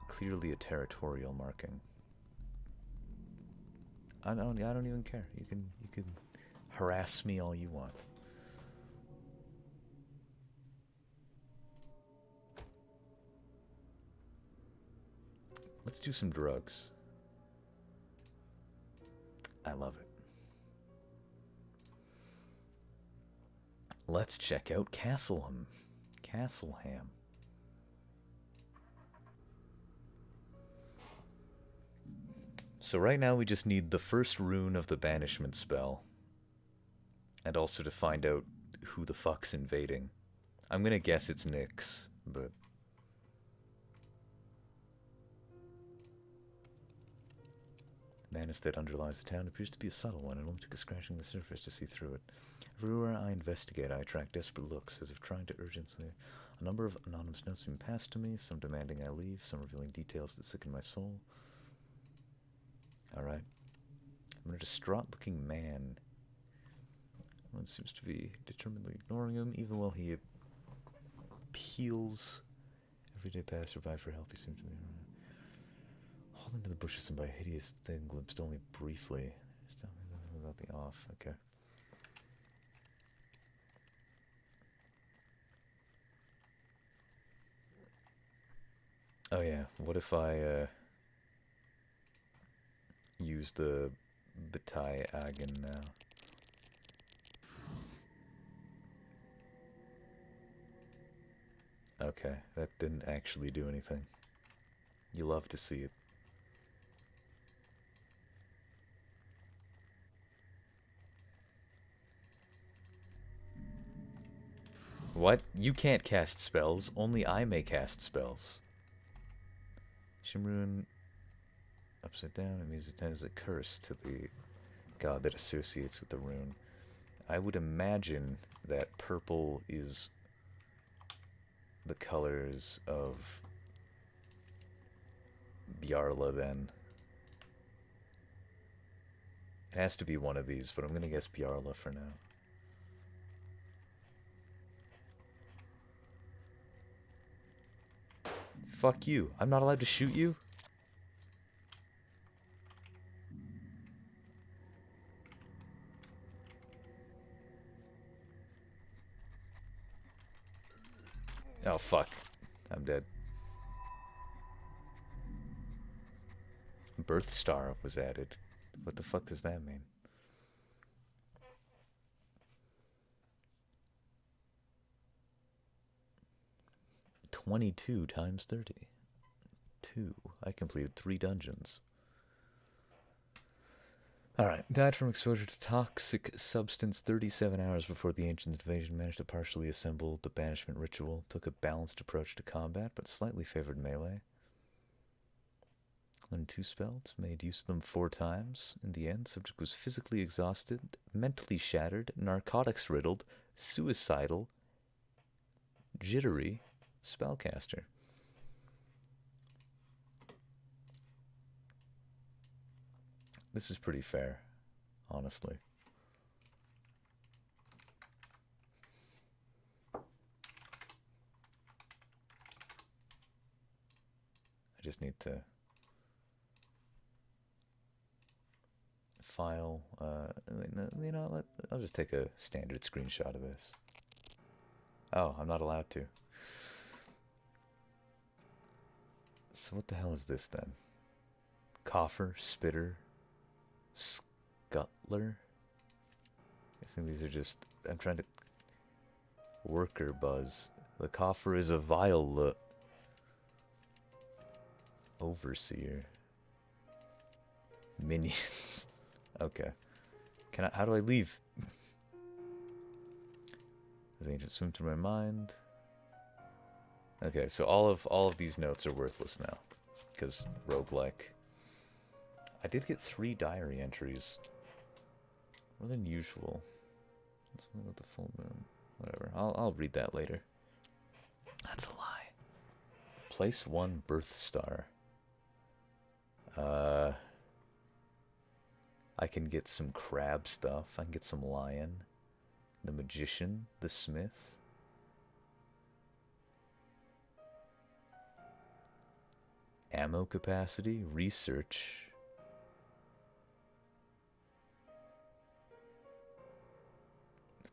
Speaker 1: clearly a territorial marking. I don't even care. You can harass me all you want. Let's do some drugs. I love it. Let's check out Castleham. Castleham. So right now we just need the first rune of the banishment spell. And also to find out who the fuck's invading. I'm gonna guess it's Nyx, but... Madness that underlies the town appears to be a subtle one. It only took a scratching the surface to see through it. Everywhere I investigate, I attract desperate looks, as if trying to urgently. A number of anonymous notes have been passed to me, some demanding I leave, some revealing details that sicken my soul. Alright. I'm a distraught-looking man. One seems to be determinedly ignoring him, even while he appeals. Everyday passerby for help, he seems to be... Holding to the bushes and by a hideous thing glimpsed only briefly. Just tell me nothing about the off, okay. Oh yeah, what if I use the Batai Agen now? Okay, that didn't actually do anything. You love to see it. What? You can't cast spells. Only I may cast spells. Shimrun upside down. It means it has a curse to the god that associates with the rune. I would imagine that purple is the colors of Bjarla then. It has to be one of these, but I'm gonna guess Bjarla for now. Fuck you. I'm not allowed to shoot you? Oh, fuck. I'm dead. Birth Star was added. What the fuck does that mean? $22 times 30. 2. I completed 3 dungeons. Alright. Died from exposure to toxic substance 37 hours before the Ancients' invasion. Managed to partially assemble the banishment ritual. Took a balanced approach to combat, but slightly favored melee. Learned 2 spells. Made use of them 4 times. In the end, subject was physically exhausted, mentally shattered, narcotics riddled, suicidal, jittery spellcaster. This is pretty fair, honestly. I just need to... file. You know, I'll just take a standard screenshot of this. Oh, I'm not allowed to. So what the hell is this then? Coffer, spitter, scuttler. I think these are just. I'm trying to. Worker buzz. The coffer is a vile overseer. Minions. Okay. Can I? How do I leave? The ancient swim through my mind. Okay, so all of these notes are worthless now, because roguelike. I did get 3 diary entries. More than usual. Let's look at the full moon. Whatever. I'll read that later. That's a lie. Place 1 birth star. I can get some crab stuff. I can get some lion. The magician. The smith. Ammo capacity. Research.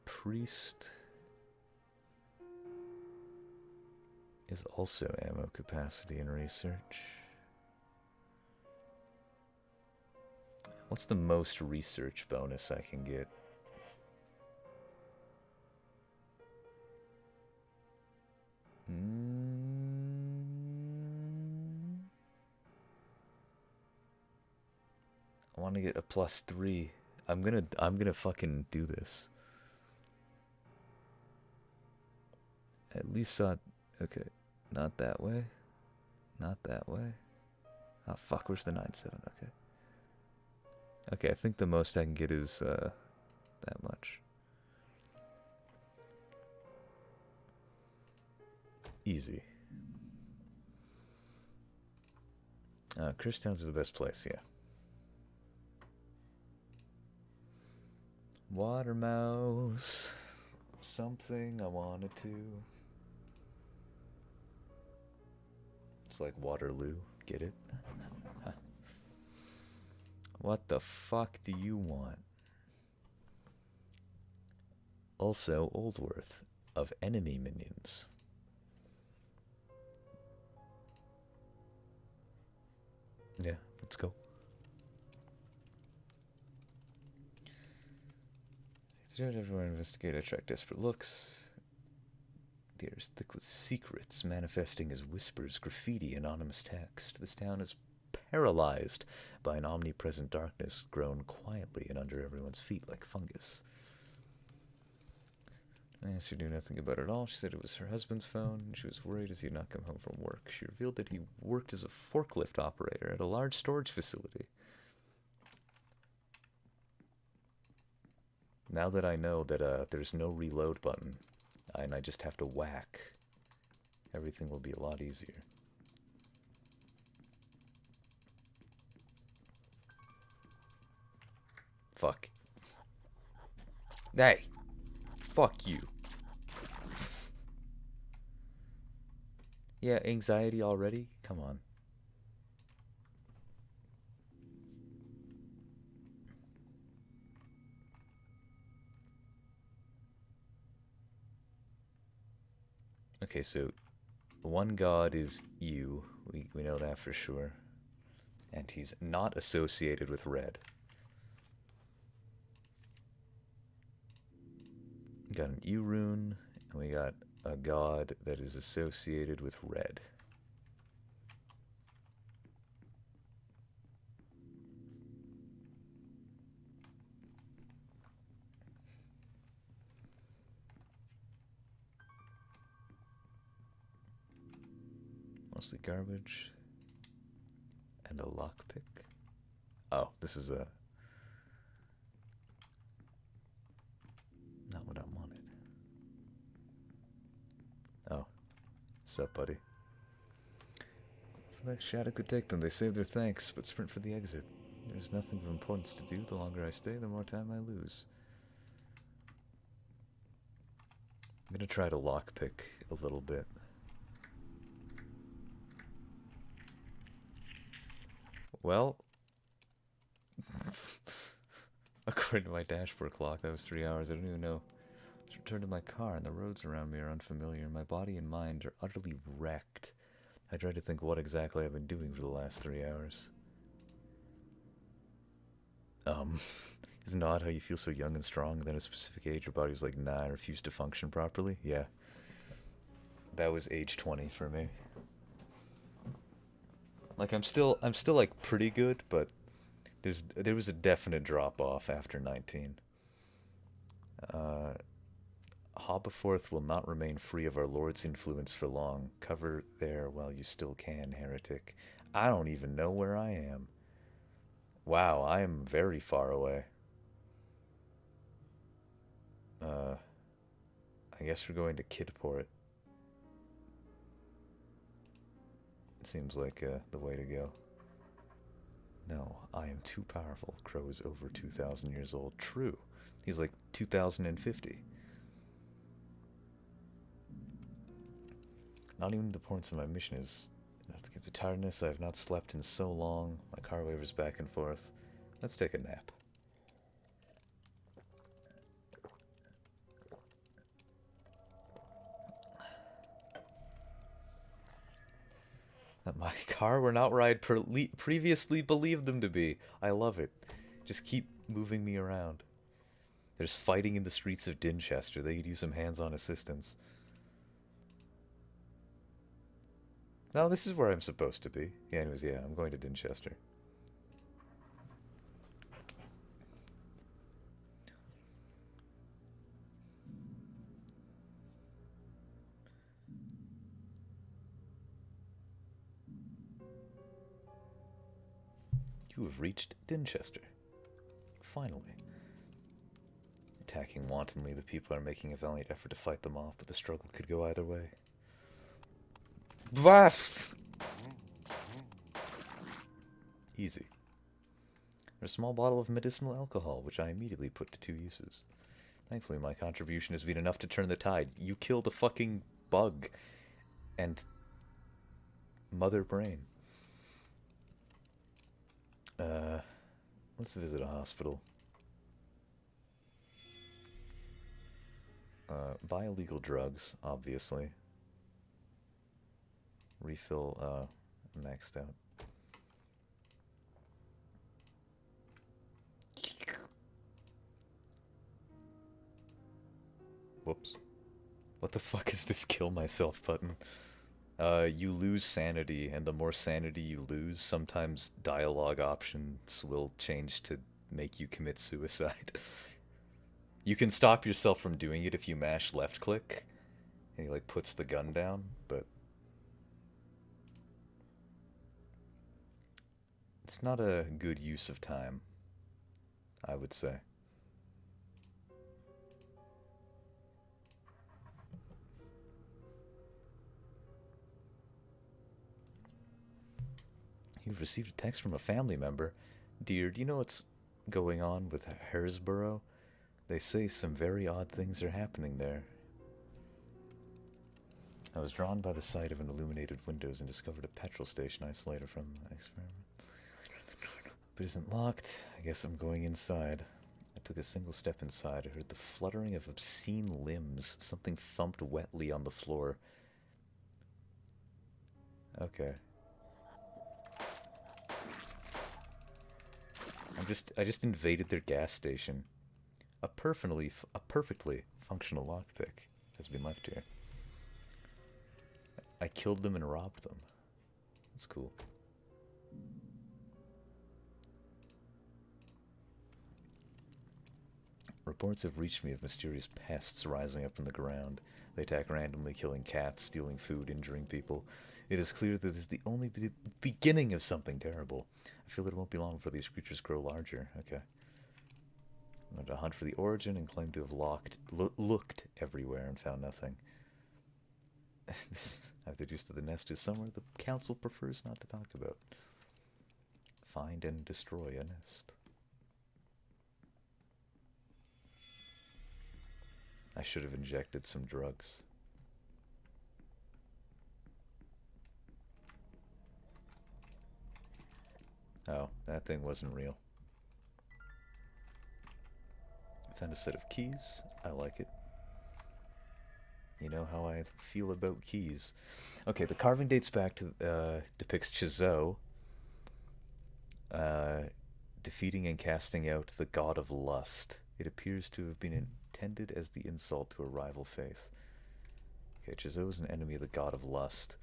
Speaker 1: Priest is also ammo capacity and research. What's the most research bonus I can get? I want to get a +3. I'm gonna fucking do this. At least okay, not that way, not that way. Oh fuck, where's the 9-7? Okay. Okay, I think the most I can get is that much. Easy. Christown's is the best place, yeah. Water mouse. Something I wanted to. It's like Waterloo. Get it? What the fuck do you want? Also, Oldworth of enemy minions. Yeah, let's go. Everyone investigate, attract desperate looks. The air is thick with secrets, manifesting as whispers, graffiti, anonymous text. This town is paralyzed by an omnipresent darkness grown quietly and under everyone's feet like fungus. I asked her to do nothing about it at all. She said it was her husband's phone, and she was worried as he had not come home from work. She revealed that he worked as a forklift operator at a large storage facility. Now that I know that there's no reload button, and I just have to whack, everything will be a lot easier. Fuck. Hey! Fuck you. Yeah, anxiety already? Come on. Okay, so one god is you. We know that for sure. And he's not associated with red. We got an E rune, and we got a god that is associated with red. Mostly garbage. And a lockpick. Oh, this is a... not what I wanted. Oh. Sup, buddy? For that shadow could take them. They save their thanks, but sprint for the exit. There's nothing of importance to do. The longer I stay, the more time I lose. I'm gonna try to lockpick a little bit. Well... According to my dashboard clock, that was 3 hours. I don't even know. Let's return to my car, and the roads around me are unfamiliar. My body and mind are utterly wrecked. I try to think what exactly I've been doing for the last 3 hours. Isn't it odd how you feel so young and strong, and then at a specific age your body's like, nah, I refuse to function properly? Yeah. That was age 20 for me. Like, I'm still like pretty good, but there was a definite drop off after 19. Hobbeforth will not remain free of our Lord's influence for long. Cover there while you still can, heretic. I don't even know where I am. Wow, I am very far away. I guess we're going to Kidport. Seems like the way to go. No, I am too powerful. Crow is over 2,000 years old. True. He's like 2,050. Not even the points of my mission is not to get the tiredness. I have not slept in so long. My car wavers back and forth. Let's take a nap. That my car were not where I'd previously believed them to be. I love it. Just keep moving me around. There's fighting in the streets of Dinchester. They could use some hands-on assistance. No, this is where I'm supposed to be. Yeah, anyways, yeah, I'm going to Dinchester. You have reached Dinchester. Finally. Attacking wantonly, the people are making a valiant effort to fight them off, but the struggle could go either way. Blah! Easy. There's a small bottle of medicinal alcohol, which I immediately put to 2 uses. Thankfully, my contribution has been enough to turn the tide. You killed a fucking bug. And Mother Brain. Let's visit a hospital. Buy illegal drugs, obviously. Refill, maxed out. Whoops. What the fuck is this kill myself button? You lose sanity, and the more sanity you lose, sometimes dialogue options will change to make you commit suicide. You can stop yourself from doing it if you mash left click, and he like puts the gun down, but it's not a good use of time, I would say. You've received a text from a family member. Dear, do you know what's going on with Haresborough? They say some very odd things are happening there. I was drawn by the sight of an illuminated windows and discovered a petrol station isolated from my experiment. But it isn't locked. I guess I'm going inside. I took a single step inside. I heard the fluttering of obscene limbs. Something thumped wetly on the floor. Okay. I just invaded their gas station. A perfectly functional lockpick has been left here. I killed them and robbed them. That's cool. Reports have reached me of mysterious pests rising up from the ground. They attack randomly, killing cats, stealing food, injuring people. It is clear that this is the only beginning of something terrible. I feel that it won't be long before these creatures grow larger. Okay. I'm going to hunt for the origin and claim to have looked everywhere and found nothing. I've deduced that the nest is somewhere the council prefers not to talk about. Find and destroy a nest. I should have injected some drugs. Oh, that thing wasn't real. Found a set of keys. I like it. You know how I feel about keys. Okay, the carving dates back to depicts Chizou uh, defeating and casting out the god of lust. It appears to have been intended as the insult to a rival faith. Okay, Chizou is an enemy of the god of lust.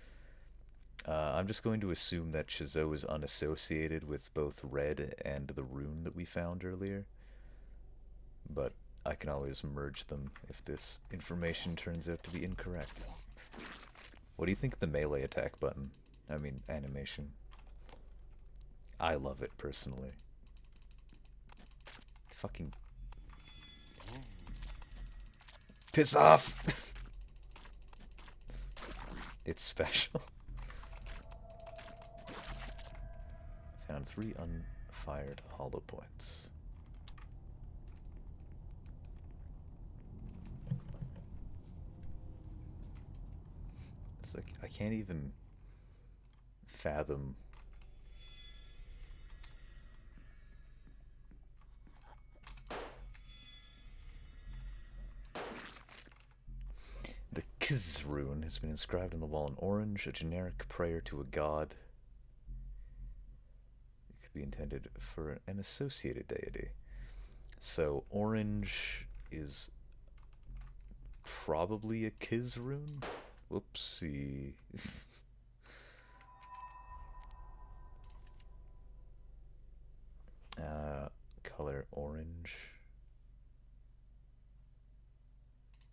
Speaker 1: I'm just going to assume that Chizou is unassociated with both red and the rune that we found earlier. But I can always merge them if this information turns out to be incorrect. What do you think of the melee attack button? I mean, animation. I love it, personally. Fucking... Piss off! It's special. Found 3 unfired hollow points. It's like, I can't even fathom the Kiz rune has been inscribed on the wall in orange, a generic prayer to a god. It could be intended for an associated deity. So orange is probably a Kiz rune? Whoopsie. Color orange.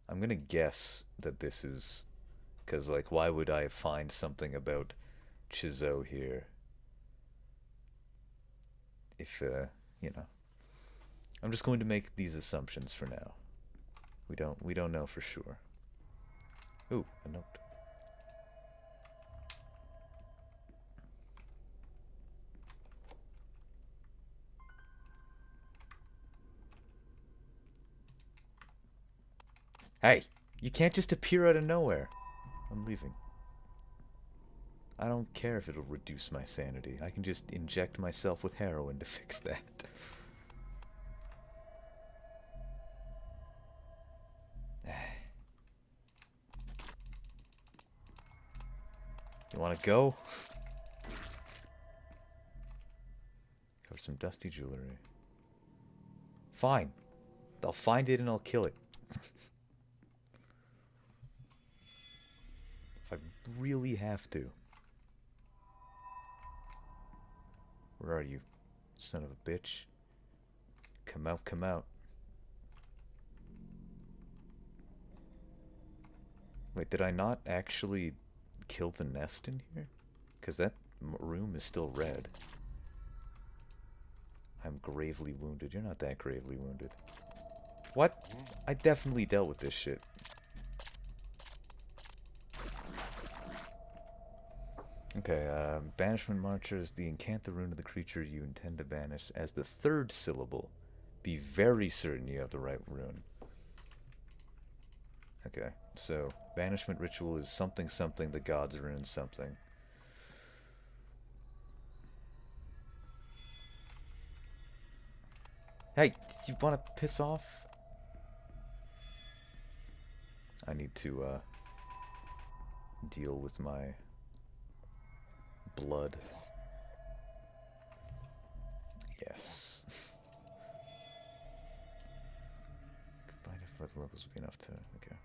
Speaker 1: I'm gonna guess that this is... Because, like, why would I find something about Chizou here? If, you know. I'm just going to make these assumptions for now. We don't know for sure. Ooh, a note. Hey, you can't just appear out of nowhere. I'm leaving. I don't care if it'll reduce my sanity. I can just inject myself with heroin to fix that. You wanna go? Cover some dusty jewelry. Fine. I'll find it and I'll kill it. If I really have to. Where are you, son of a bitch? Come out, come out. Wait, did I not actually kill the nest in here? Because that room is still red. I'm gravely wounded. You're not that gravely wounded. What? I definitely dealt with this shit. Okay, Banishment Marcher is the incant the rune of the creature you intend to banish as the 3rd syllable. Be very certain you have the right rune. Okay, so Banishment Ritual is something something, the gods rune something. Hey, you wanna piss off? I need to, deal with my blood. Yes. Combine if both levels would be enough to... Okay.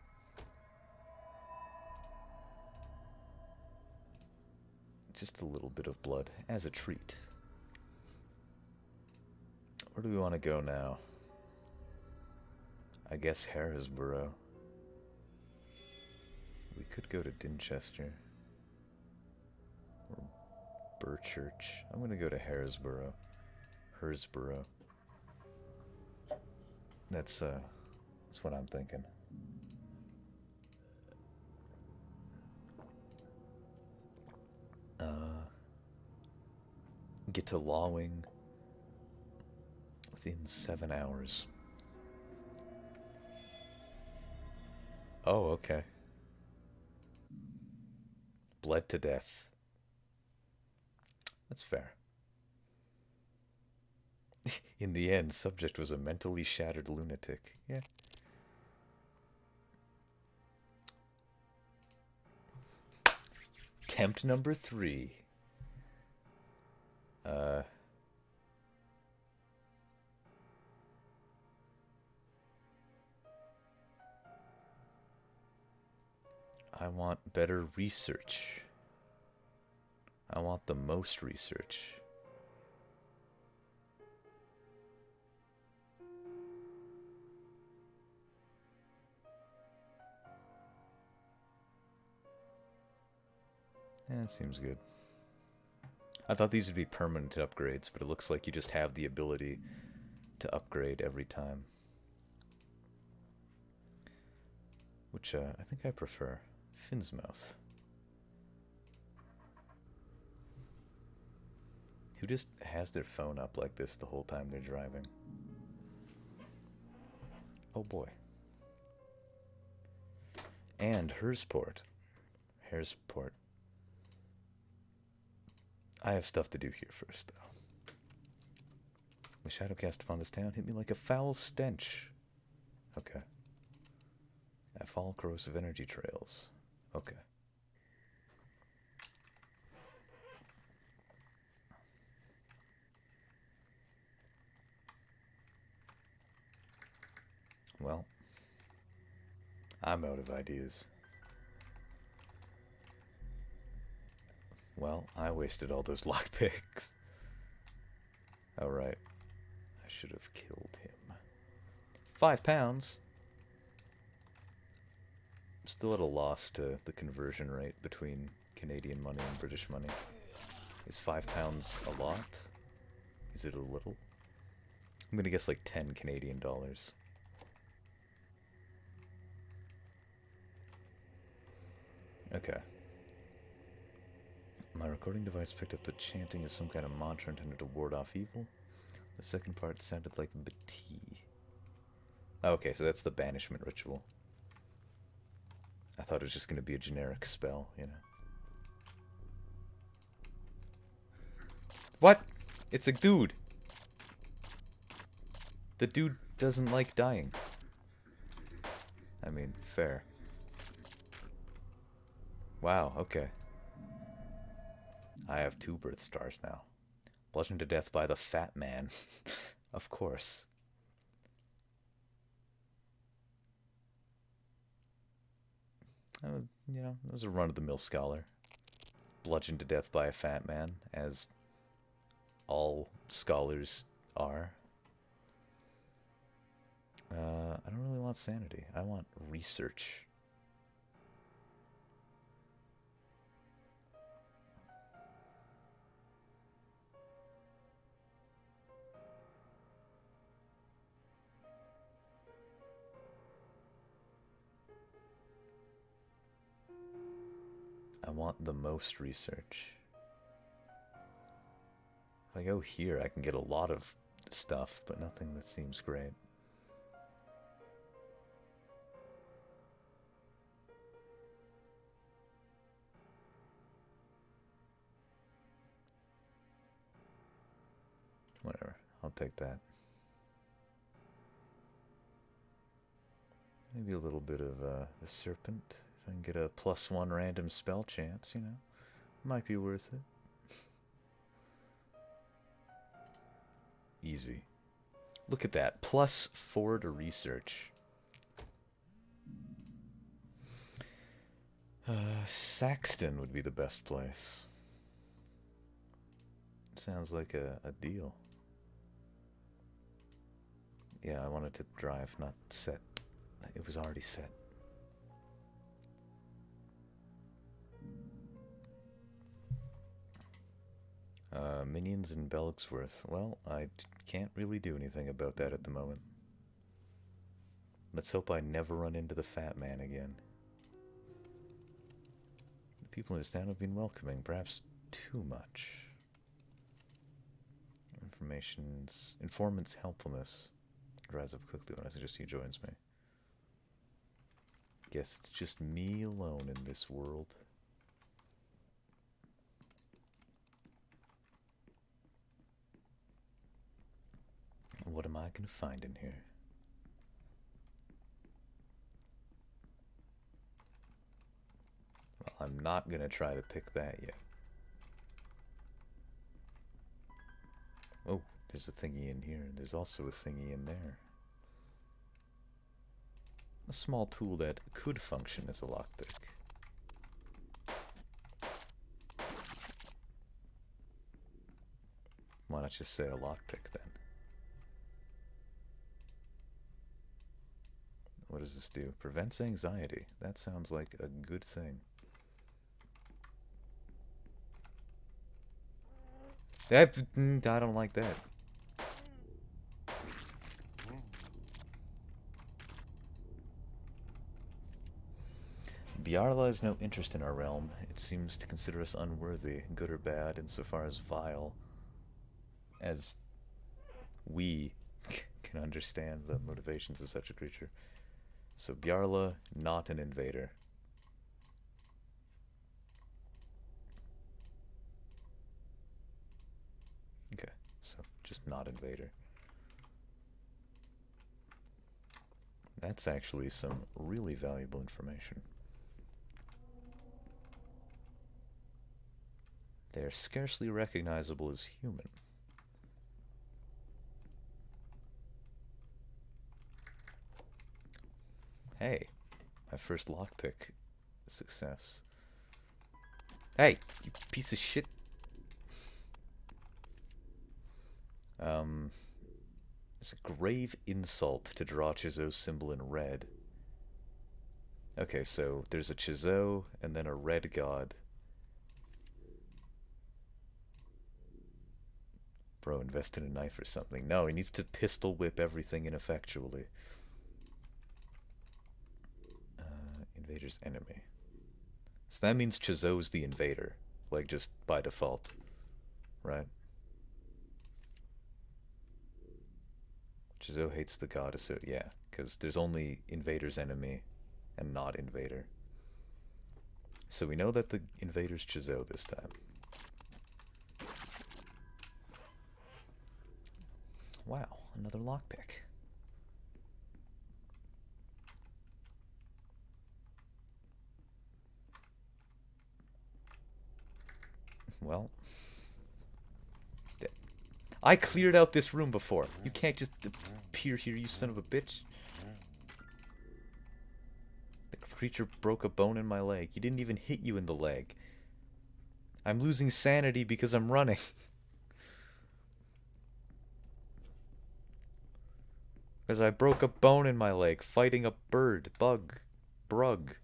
Speaker 1: Just a little bit of blood as a treat. Where do we want to go now? I guess Harrisborough. We could go to Dinchester. Or Burchurch. I'm gonna go to Harrisborough. Hersborough. That's what I'm thinking. Get to Lawing within 7 hours. Oh, okay. Bled to death. That's fair. In the end, subject was a mentally shattered lunatic. Yeah. Attempt number 3. I want better research. I want the most research. Yeah, that seems good. I thought these would be permanent upgrades, but it looks like you just have the ability to upgrade every time. Which I think I prefer. Finsmouth. Who just has their phone up like this the whole time they're driving? Oh boy. And Hersport. Hersport. I have stuff to do here first, though. The shadow cast upon this town hit me like a foul stench. Okay. I follow corrosive energy trails. Okay. Well, I'm out of ideas. Well, I wasted all those lockpicks. Alright. I should have killed him. £5. Still at a loss to the conversion rate between Canadian money and British money. Is £5 a lot? Is it a little? I'm gonna guess like 10 Canadian dollars. Okay. My recording device picked up the chanting as some kind of mantra intended to ward off evil. The second part sounded like Bati. Okay, so that's the banishment ritual. I thought it was just going to be a generic spell, you know. What? It's a dude. The dude doesn't like dying. I mean, fair. Wow, okay. I have 2 birth stars now. Bludgeoned to death by the fat man. Of course. You know, it was a run-of-the-mill scholar. Bludgeoned to death by a fat man, as all scholars are. I don't really want sanity. I want research. I want the most research. If I go here, I can get a lot of stuff, but nothing that seems great. Whatever, I'll take that. Maybe a little bit of the serpent. If I can get a +1 random spell chance, you know, might be worth it. Easy. Look at that, +4 to research. Saxton would be the best place. Sounds like a deal. Yeah, I wanted to drive, not set. It was already set. Minions in Belgsworth. Well, I can't really do anything about that at the moment. Let's hope I never run into the fat man again. The people in this town have been welcoming, perhaps too much. Informant's helpfulness dries up quickly when I suggest he joins me. Guess it's just me alone in this world. What am I gonna find in here? Well, I'm not gonna try to pick that yet. Oh, there's a thingy in here, and there's also a thingy in there. A small tool that could function as a lockpick. Why not just say a lockpick then? What does this do? Prevents anxiety. That sounds like a good thing. I don't like that. Bjarla has no interest in our realm. It seems to consider us unworthy, good or bad, insofar as vile as we can understand the motivations of such a creature. So Bjarla, not an invader. Okay, so just not invader. That's actually some really valuable information. They are scarcely recognizable as human. Hey, my first lockpick success. Hey, you piece of shit. It's a grave insult to draw Chizou's symbol in red. Okay, so there's a Chizou and then a red god. Bro, invest in a knife or something. No, he needs to pistol whip everything ineffectually. Invader's enemy. So that means Chizou's the invader. Like, just by default. Right? Chizou hates the goddess, so yeah. Because there's only invader's enemy and not invader. So we know that the invader's Chizou this time. Wow, another lockpick. Well, I cleared out this room before. You can't just appear here, you son of a bitch. The creature broke a bone in my leg. He didn't even hit you in the leg. I'm losing sanity because I'm running. Because I broke a bone in my leg fighting a bird, bug, brug.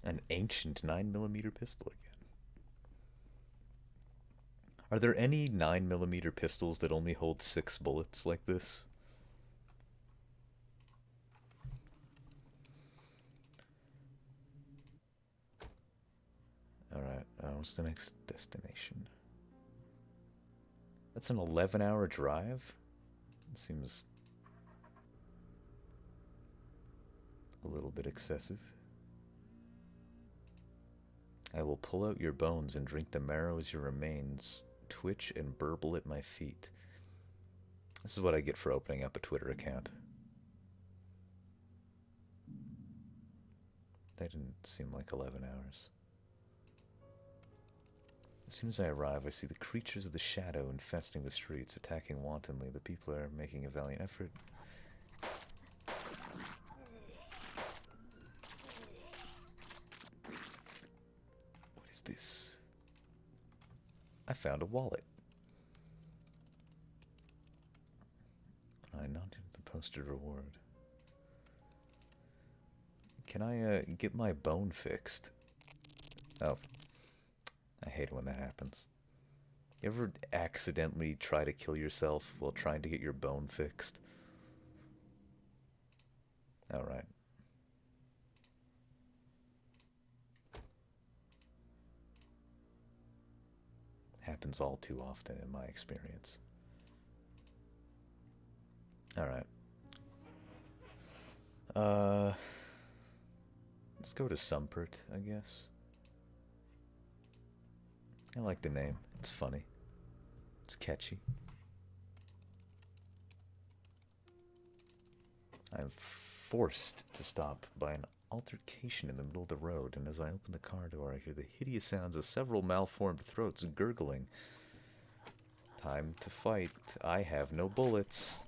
Speaker 1: An ancient 9mm pistol again. Are there any 9mm pistols that only hold 6 bullets like this? Alright, what's the next destination? That's an 11-hour drive? It seems a little bit excessive. I will pull out your bones and drink the marrow as your remains, twitch and burble at my feet. This is what I get for opening up a Twitter account. That didn't seem like 11 hours. As soon as I arrive, I see the creatures of the shadow infesting the streets, attacking wantonly. The people are making a valiant effort. What is this? I found a wallet. I not the posted reward. Can I get my bone fixed? Oh. I hate it when that happens. You ever accidentally try to kill yourself while trying to get your bone fixed? Alright. Happens all too often in my experience. Alright. Let's go to Sumpert, I guess. I like the name. It's funny. It's catchy. I'm forced to stop by an altercation in the middle of the road, and as I open the car door, I hear the hideous sounds of several malformed throats gurgling. Time to fight. I have no bullets.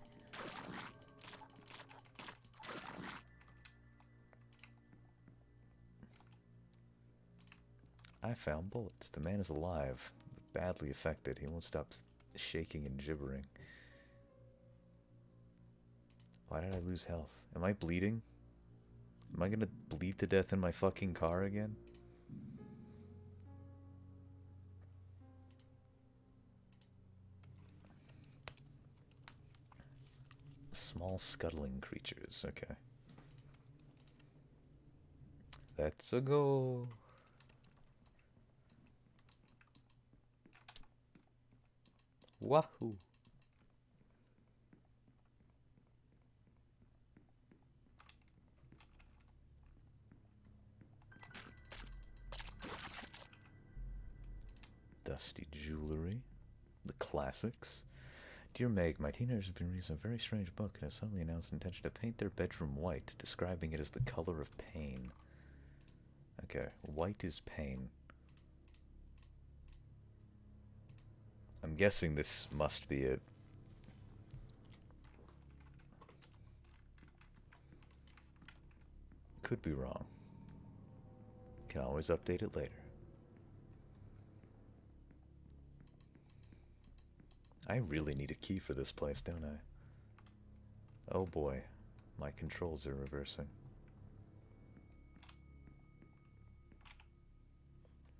Speaker 1: I found bullets. The man is alive, but badly affected. He won't stop shaking and gibbering. Why did I lose health? Am I bleeding? Am I gonna bleed to death in my fucking car again? Small scuttling creatures, okay. Let's go. Wahoo. Dusty jewelry. The classics. Dear Meg, my teenagers have been reading a very strange book and have suddenly announced an intention to paint their bedroom white, describing it as the color of pain. Okay, white is pain. I'm guessing this must be it. Could be wrong. Can always update it later. I really need a key for this place, don't I? Oh boy, my controls are reversing.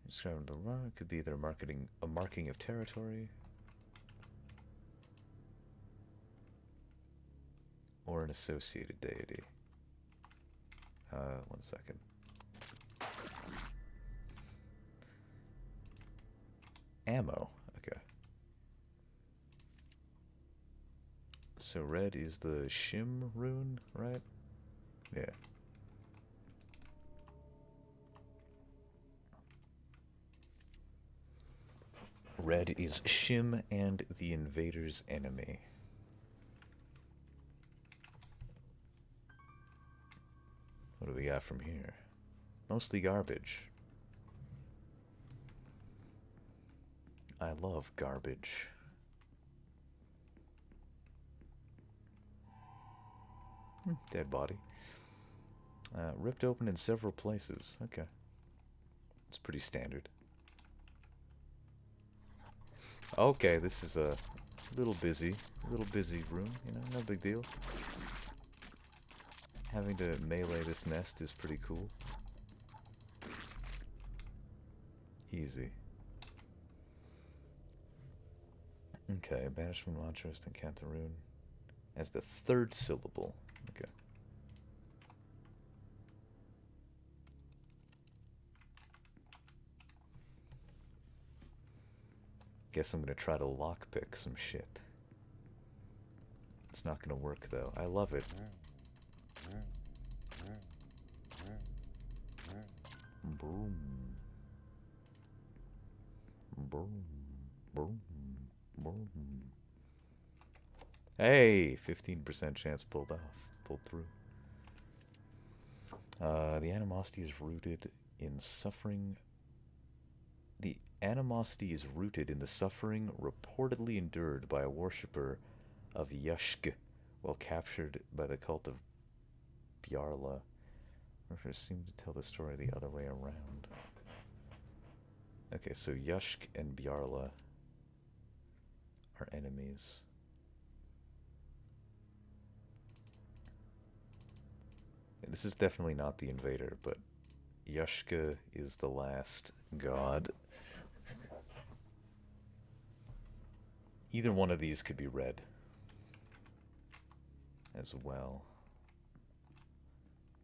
Speaker 1: Describing the run could be either a marking of territory or an associated deity. 1 second. Ammo. Okay. So red is the Shim rune, right? Yeah. Red is Shim and the invader's enemy. What do we got from here? Mostly garbage. I love garbage. Dead body. Ripped open in several places. Okay. It's pretty standard. Okay, this is a little busy room, you know, no big deal. Having to melee this nest is pretty cool. Easy. Okay, banishment mantra is to encounter rune as the third syllable. Okay. Guess I'm gonna try to lockpick some shit. It's not gonna work though. I love it. Boom. Boom. Boom. Boom. Hey, 15% chance pulled through. The animosity is rooted in suffering. The animosity is rooted in the suffering reportedly endured by a worshipper of Yushk while captured by the cult of Bjarla. Worshippers seem to tell the story the other way around. Okay, so Yushk and Bjarla are enemies. And this is definitely not the invader, but Yushka is the last god. Either one of these could be red as well.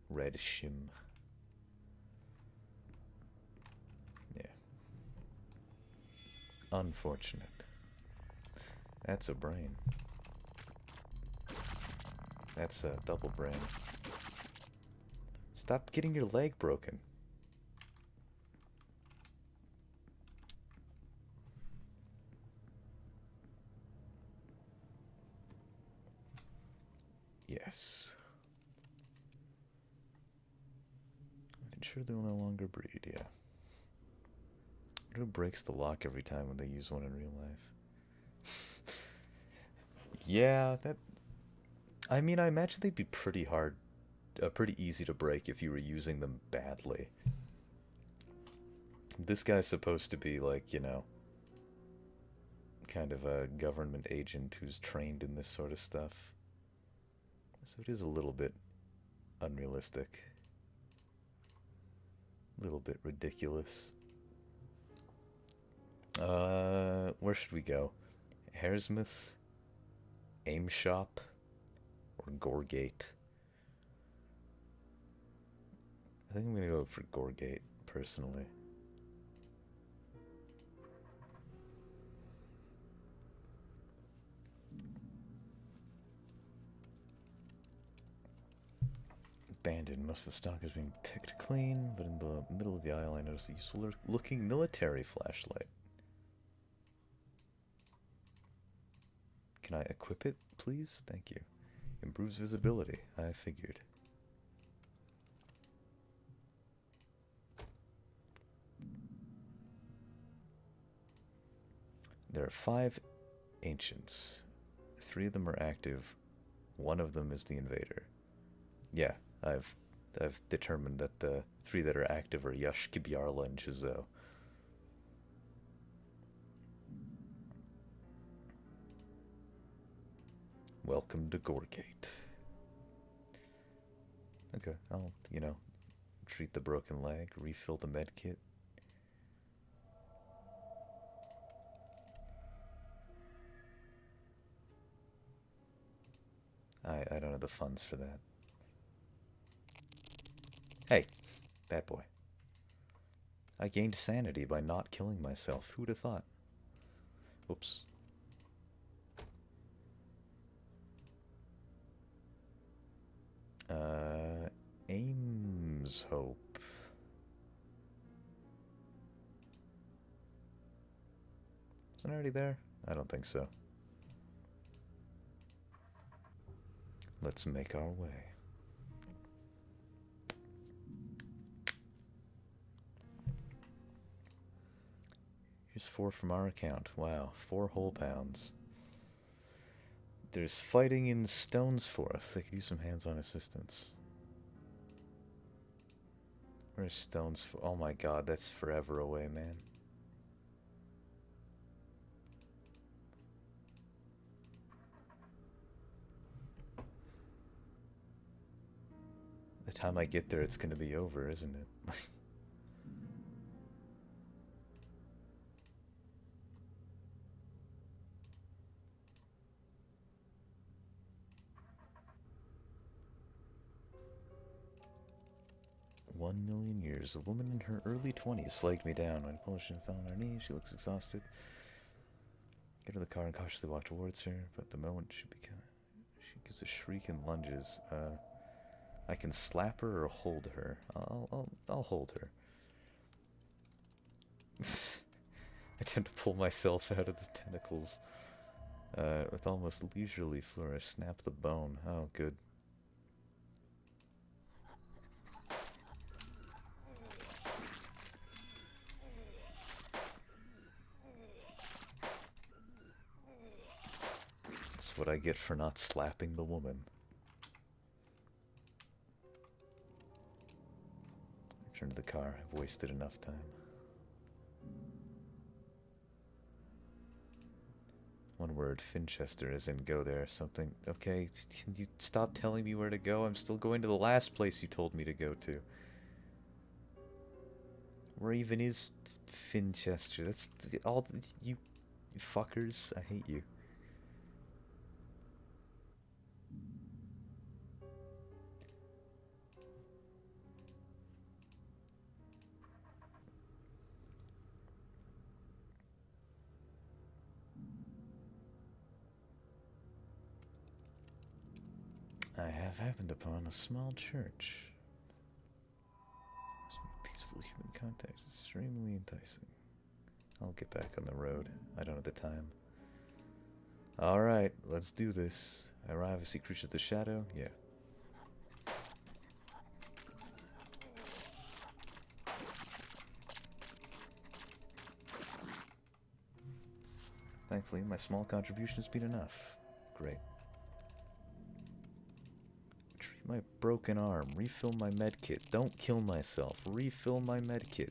Speaker 1: Red Shim. Yeah. Unfortunate. That's a brain. That's a double brain. Stop getting your leg broken. Yes. I'm sure they'll no longer breed, yeah. Who breaks the lock every time when they use one in real life? Yeah, that... I mean, I imagine they'd be pretty hard, pretty easy to break if you were using them badly. This guy's supposed to be like, you know, kind of a government agent who's trained in this sort of stuff. So it is a little bit unrealistic. A little bit ridiculous. Where should we go? Hairsmith? Aim Shop? Or Gorgate? I think I'm gonna go for Gorgate, personally. Abandoned. Most of the stock has been picked clean, but in the middle of the aisle I noticed a useful looking military flashlight. Can I equip it, please? Thank you. Improves visibility, I figured. There are 5 ancients. 3 of them are active. 1 of them is the invader. Yeah, I've determined that the 3 that are active are Yush, Kibyarla, and Chizo. Welcome to Gorgate. Okay, I'll, you know, treat the broken leg, refill the med kit. I don't have the funds for that. Hey, bad boy. I gained sanity by not killing myself. Who'd have thought? Oops. Ames Hope. Isn't it already there? I don't think so. Let's make our way. Here's 4 from our account. Wow, 4 whole pounds. There's fighting in Stonesforth. They could use some hands-on assistance. Where's Stonesforth? Oh my god, that's forever away, man. The time I get there, it's gonna be over, isn't it? 1,000,000 years. A woman in her early 20s flagged me down. I apologized and fell on her knees. She looks exhausted. Get to the car and cautiously walk towards her, but the moment she gives a shriek and lunges. I can slap her or hold her. I'll hold her. I tend to pull myself out of the tentacles. With almost leisurely flourish, snap the bone. Oh, good. That's what I get for not slapping the woman. Return to the car. I've wasted enough time. One word, Finchester, as in go there. Something. Okay, can you stop telling me where to go? I'm still going to the last place you told me to go to. Where even is Finchester? That's all you fuckers. I hate you. I have happened upon a small church. Peaceful human contact is extremely enticing. I'll get back on the road. I don't have the time. Alright, let's do this. Arrive, see creatures of the shadow? Yeah. Thankfully, my small contribution has been enough. Great. Treat my broken arm. Refill my medkit. Don't kill myself. Refill my medkit.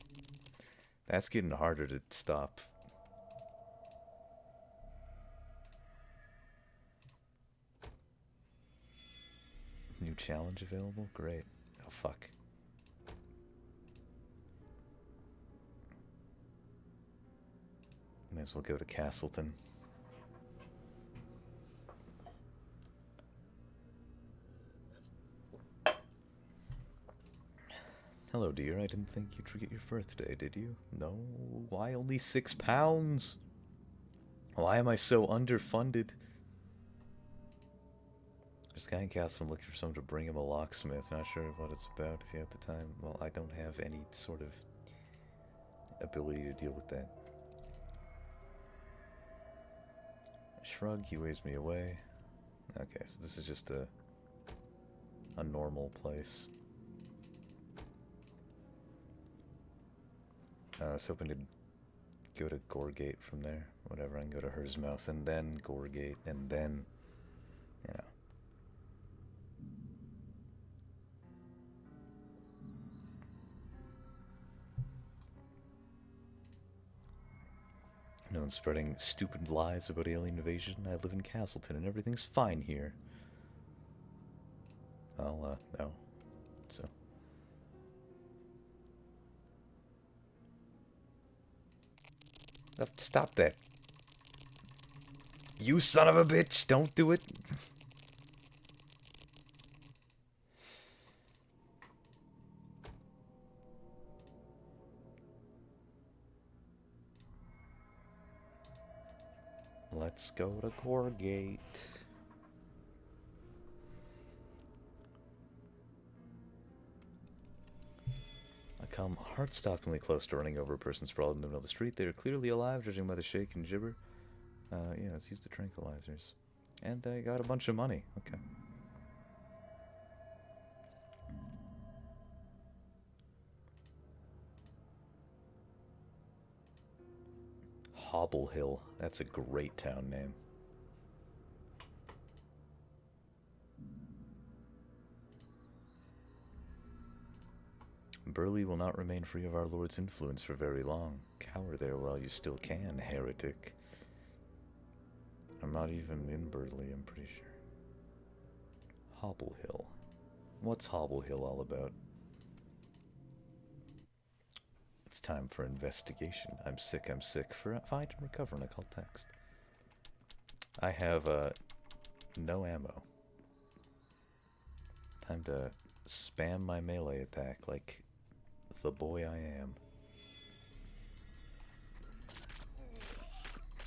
Speaker 1: That's getting harder to stop. New challenge available? Great. Oh, fuck. May as well go to Castleton. Hello, dear. I didn't think you'd forget your birthday, did you? No? Why only £6? Why am I so underfunded? Just guy in Castle, I'm looking for someone to bring him a locksmith. Not sure what it's about if you have the time. Well, I don't have any sort of ability to deal with that. I shrug, he waves me away. Okay, so this is just a normal place. I was hoping to go to Gorgate from there. Whatever, I can go to Hersmouth and then Gorgate and then, you know. No one's spreading stupid lies about alien invasion. I live in Castleton and everything's fine here. Well, no. So. Oh, stop that. You son of a bitch! Don't do it! Let's go to Gorgate. I come heart-stoppingly close to running over a person sprawled in the middle of the street. They are clearly alive, judging by the shake and gibber. Yeah, let's use the tranquilizers. And I got a bunch of money. Okay. Hobble Hill. That's a great town name. Burley will not remain free of our Lord's influence for very long. Cower there while you still can, heretic. I'm not even in Burley, I'm pretty sure. Hobble Hill. What's Hobble Hill all about? It's time for investigation. I'm sick. Find and recover an occult text. I have, no ammo. Time to spam my melee attack like the boy I am.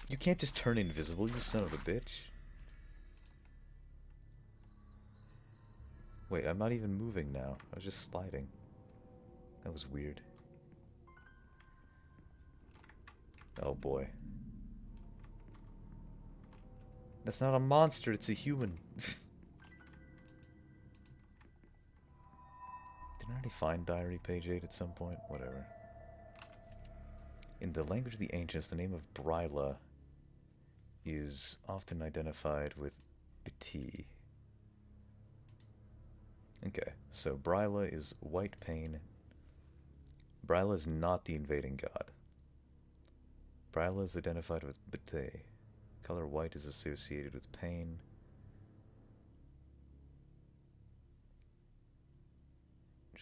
Speaker 1: You can't just turn invisible, you son of a bitch. Wait, I'm not even moving now. I was just sliding. That was weird. Oh boy. That's not a monster, it's a human. Didn't I already find Diary, page 8 at some point? Whatever. In the language of the ancients, the name of Bryla is often identified with Biti. Okay, so Bryla is white pain. Bryla is not the invading god. Bryla is identified with Bate. Color white is associated with pain.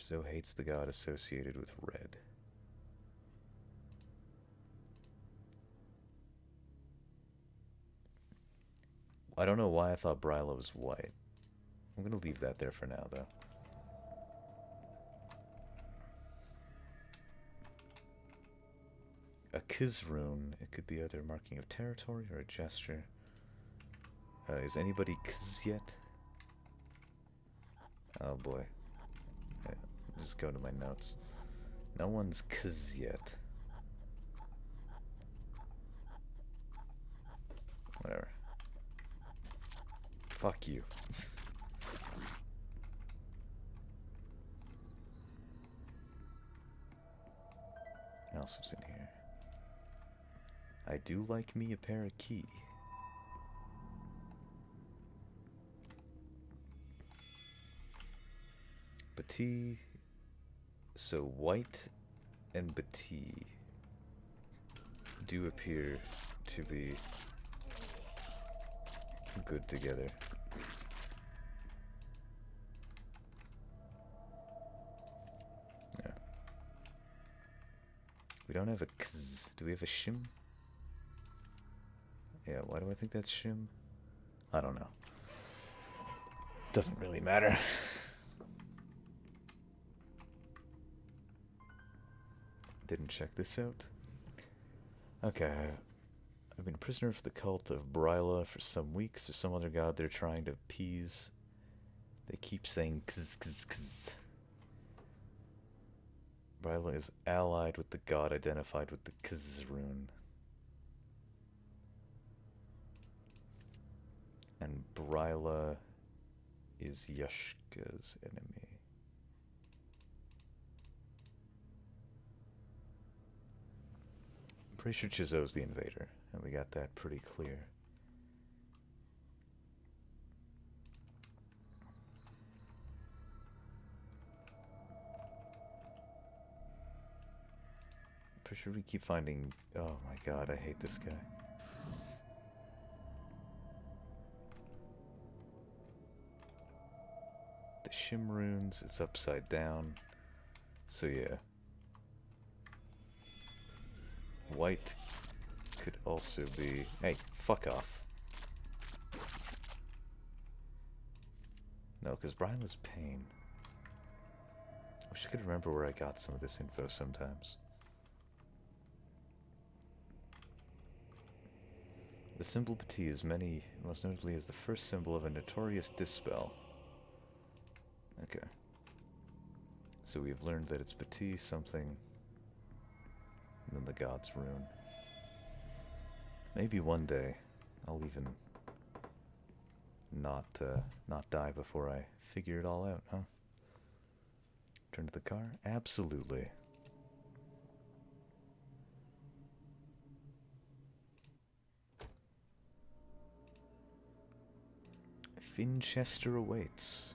Speaker 1: Zo hates the god associated with red. I don't know why I thought Bryla was white. I'm gonna leave that there for now, though. A Kizrune. It could be either a marking of territory or a gesture. Is anybody Kiz yet? Oh boy. Yeah, just go to my notes. No one's Kiz yet. Whatever. Fuck you. What else was in here? I do like me a parakeet. Batee. So white and Batee do appear to be good together. Yeah. We don't have a kz. Do we have a shim? Yeah, why do I think that's shim? I don't know. Doesn't really matter. Didn't check this out. Okay, I've been a prisoner of the cult of Bryla for some weeks. There's some other god they're trying to appease. They keep saying kz kz kz. Bryla is allied with the god identified with the kz rune. And Bryla is Yashka's enemy. I'm pretty sure Chizo's the invader, and we got that pretty clear. Pretty sure we keep finding... Oh my god, I hate this guy. The Shim runes, it's upside down. So yeah. White could also be... Hey, fuck off. No, because Bryla's pain. I wish I could remember where I got some of this info sometimes. The symbol Batee is many, most notably as the first symbol of a notorious dispel. Okay. So we've learned that it's Batee something, and then the god's rune. Maybe one day I'll even not die before I figure it all out, huh? Turn to the car? Absolutely. Finchester awaits.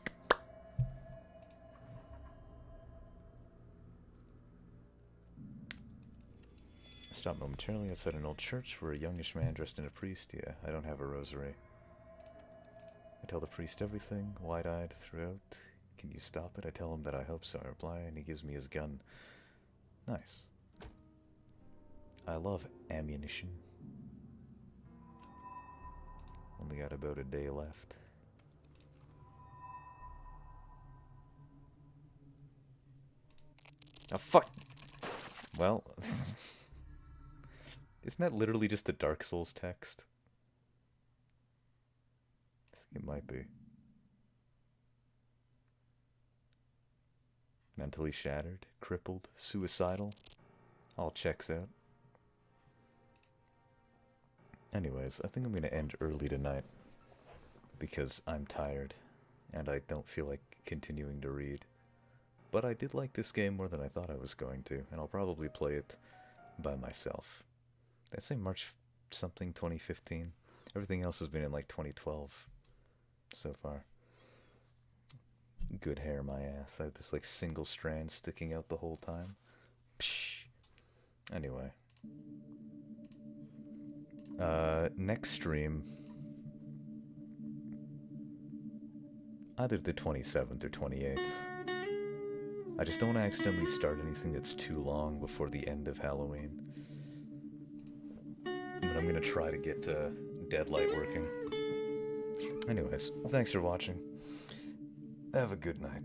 Speaker 1: I stopped momentarily outside an old church where a youngish man dressed in a priest. Yeah, I don't have a rosary. I tell the priest everything, wide-eyed throughout. Can you stop it? I tell him that I hope so. I reply, and he gives me his gun. Nice. I love ammunition. Only got about a day left. Oh, fuck! Well, isn't that literally just the Dark Souls text? I think it might be. Mentally shattered, crippled, suicidal. All checks out. Anyways, I think I'm gonna end early tonight. Because I'm tired. And I don't feel like continuing to read. But I did like this game more than I thought I was going to, and I'll probably play it by myself. Did I say March something 2015? Everything else has been in like 2012 so far. Good hair, my ass. I have this like single strand sticking out the whole time. Psh. Anyway. Next stream. Either the 27th or 28th. I just don't want to accidentally start anything that's too long before the end of Halloween. But I'm gonna try to get Deadlight working. Anyways, thanks for watching. Have a good night.